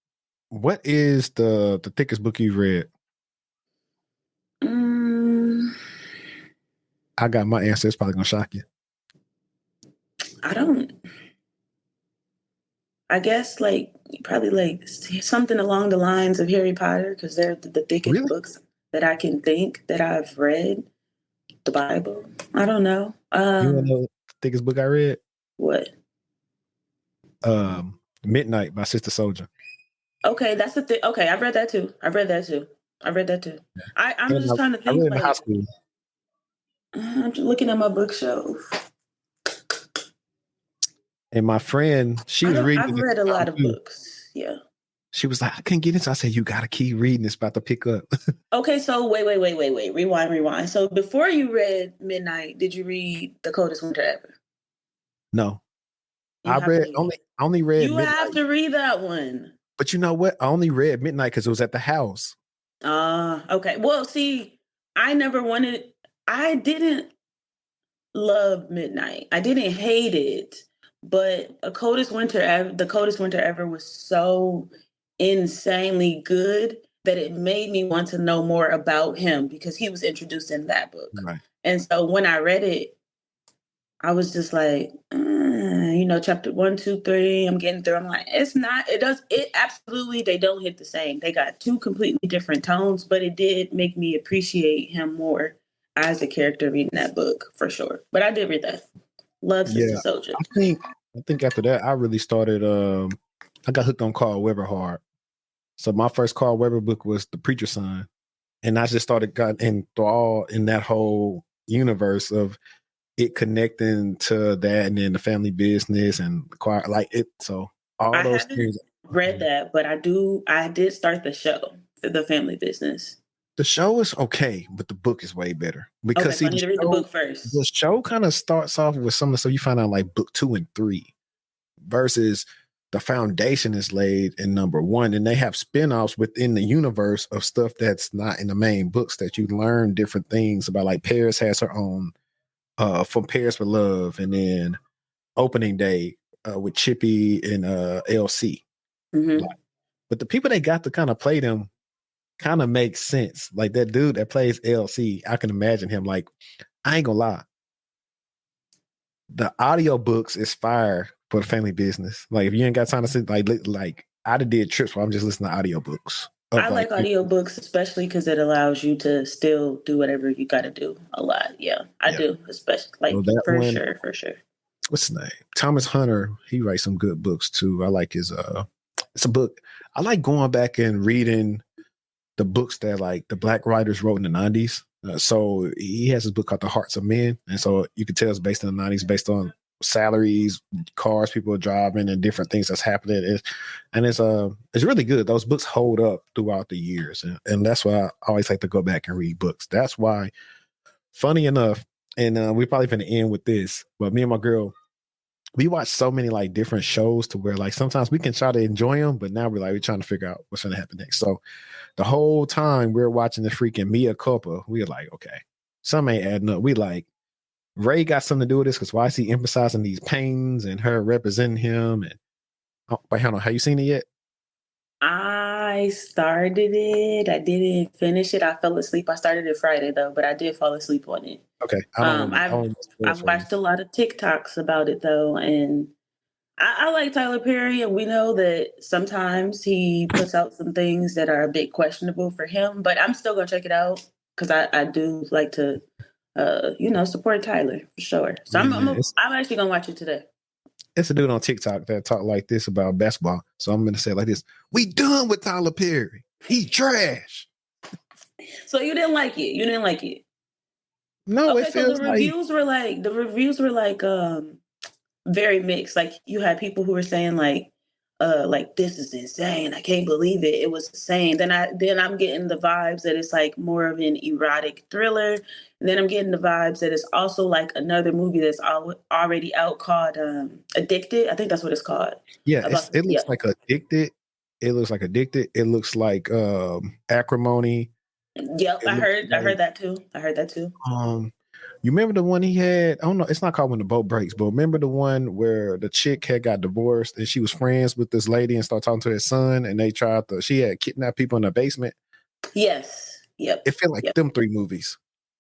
What is the thickest book you've read? I got my answer. It's probably gonna shock you. I guess probably something along the lines of Harry Potter, because they're the thickest books that I can think that I've read. The Bible. I don't know. You want to know the thickest book I read? What? Midnight by Sister Soldier. Okay, that's the thing. Okay, I've read that too. I'm just trying to think. I read in high school. I'm just looking at my bookshelf. And my friend, she was reading. I've read a lot of books. Yeah. She was like, I couldn't get into it. I said, you got to keep reading. It's about to pick up. Okay, so wait. Rewind. So before you read Midnight, did you read The Coldest Winter Ever? No. I only read You Midnight. have to read that one. But you know what? I only read Midnight because it was at the house. Okay. Well, see, I didn't love Midnight. I didn't hate it, but The Coldest Winter Ever was so insanely good that it made me want to know more about him because he was introduced in that book. Right. And so when I read it, I was just like, chapter 1, 2, 3, I'm getting through. I'm like, absolutely, they don't hit the same. They got two completely different tones, but it did make me appreciate him more as a character reading that book for sure. But I did read that. Love Sister Soldier. I think after that, I really started, I got hooked on Carl Weber hard. So my first Carl Weber book was The Preacher's Son. And I just started getting enthralled in that whole universe of it connecting to that, and then the family business and the choir, like it. So all those things. Read that, but I did start the show, The Family Business. The show is okay, but the book is way better because I need to read the book first. The show kind of starts off with some of the stuff you find out like book 2 and 3, versus the foundation is laid in number 1, and they have spinoffs within the universe of stuff that's not in the main books that you learn different things about. Like Paris has her own. From Paris with Love, and then Opening Day with Chippy and LC. Mm-hmm. But the people they got to kind of play them kind of makes sense. Like that dude that plays LC, I can imagine him. Like, I ain't gonna lie, the audio books is fire for the family business. Like, if you ain't got time to sit, like I did trips where I'm just listening to audio books. I like audiobooks, especially because it allows you to still do whatever you got to do a lot. Yeah, I do, especially for sure. What's his name? Thomas Hunter. He writes some good books too. I like his. It's a book. I like going back and reading the books that like the Black writers wrote in the 90s. So he has his book called The Hearts of Men, and so you can tell it's based in the 90s, based on salaries, cars people are driving, and different things that's happening. It's really good. Those books hold up throughout the years, and that's why I always like to go back and read books. That's why, funny enough, and we're probably going to end with this, but me and my girl, we watch so many like different shows to where like sometimes we can try to enjoy them, but now we're trying to figure out what's going to happen next. So the whole time we're watching the freaking Mea Culpa, we're like, okay, something ain't adding up. We like, Ray got something to do with this because why is he emphasizing these pains and her representing him? And wait, hold on, have you seen it yet? I started it. I didn't finish it. I fell asleep. I started it Friday though, but I did fall asleep on it. Okay, I've watched a lot of TikToks about it though, and I like Tyler Perry, and we know that sometimes he puts out some things that are a bit questionable for him. But I'm still gonna check it out because I do like to. Support Tyler for sure. So I'm actually gonna watch it today. It's a dude on TikTok that talk like this about basketball. So I'm gonna say it like this: we done with Tyler Perry. He's trash. So you didn't like it? You didn't like it? No, okay, so the reviews were like very mixed. Like you had people who were saying like this is insane. I can't believe it. It was insane. Then I'm getting the vibes that it's like more of an erotic thriller. And then I'm getting the vibes that it's also like another movie that's already out called Addicted. I think that's what it's called. Yeah, it looks like Addicted. It looks like Addicted. It looks like Acrimony. Yep, I heard that too. You remember the one he had? I don't know. It's not called When the Boat Breaks, but remember the one where the chick had got divorced and she was friends with this lady and started talking to his son, and she had kidnapped people in the basement. Yes. Yep. It felt like yep. them three movies.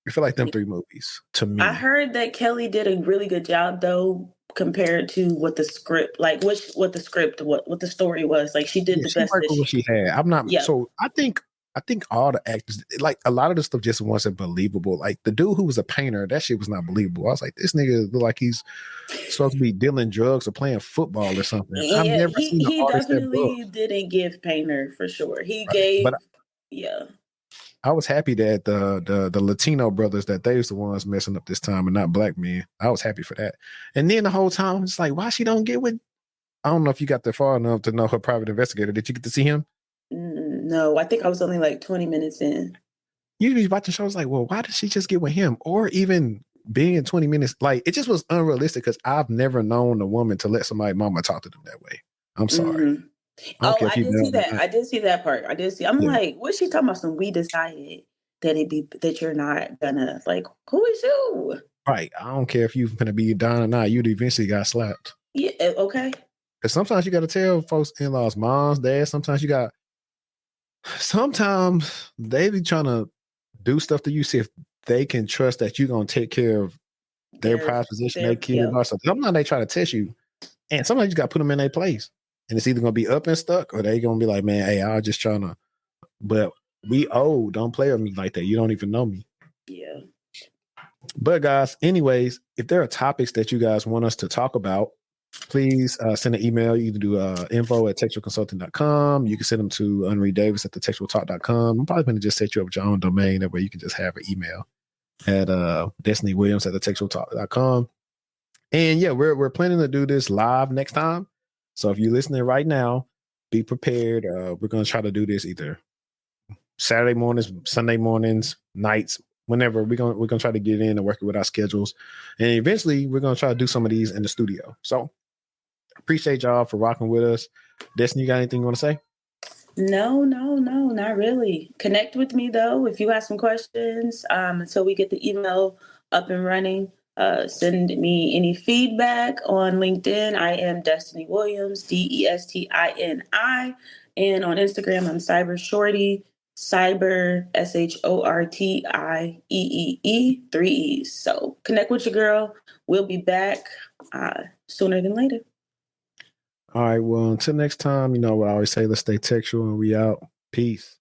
It felt like them three movies to me. I heard that Kelly did a really good job though, compared to what the script, like what the story was. Like she did the She best worked that with what she had. I'm not Yeah. so I think all the actors, like a lot of the stuff just wasn't believable. Like the dude who was a painter, that shit was not believable. I was like, this nigga look like he's supposed to be dealing drugs or playing football or something. I've Yeah, never seen an he artist that buff. definitely didn't give Painter for sure. He Right. But gave yeah. I was happy that the Latino brothers, that they was the ones messing up this time and not black men. I was happy for that. And then the whole time it's like, why she don't get with? I don't know if you got there far enough to know her private investigator. Did you get to see him? No, I think I was only like 20 minutes in. Usually watch the show, it's like, well, why did she just get with him? Or even being in 20 minutes, like it just was unrealistic because I've never known a woman to let somebody mama talk to them that way. I'm sorry. Mm-hmm. I did see that. I did see that part. I'm like, what's she talking about? Some we decided that you're not gonna, like, who is you? Right. I don't care if you're gonna be down or not, you'd eventually got slapped. Yeah, okay. Because sometimes you gotta tell folks, in-laws, moms, dads, sometimes they be trying to do stuff to you, see if they can trust that you're gonna take care of their prized position, their kids, or something. Sometimes they try to test you, and sometimes you got to put them in their place, and it's either gonna be up and stuck, or they gonna be like, "Man, hey, I was just trying to." But we old, don't play with me like that. You don't even know me. Yeah. But guys, anyways, if there are topics that you guys want us to talk about, please send an email. You can do info@textualconsulting.com. You can send them to Henri Davis at TechTual.com. I'm probably going to just set you up with your own domain. That way you can just have an email at Destini Williams at TechTualTalk.com. And yeah, we're planning to do this live next time. So if you're listening right now, be prepared. We're going to try to do this either Saturday mornings, Sunday mornings, nights, whenever. We're gonna try to get in and work with our schedules. And eventually we're going to try to do some of these in the studio. So appreciate y'all for rocking with us. Destiny, you got anything you want to say? No, not really. Connect with me though if you have some questions. Until we get the email up and running. Send me any feedback on LinkedIn. I am Destiny Williams, Destini. And on Instagram, I'm Cyber Shorty, Cyber SHORTIEEE, 3 E's. So connect with your girl. We'll be back sooner than later. All right. Well, until next time, you know what I always say, let's stay textual and we out. Peace.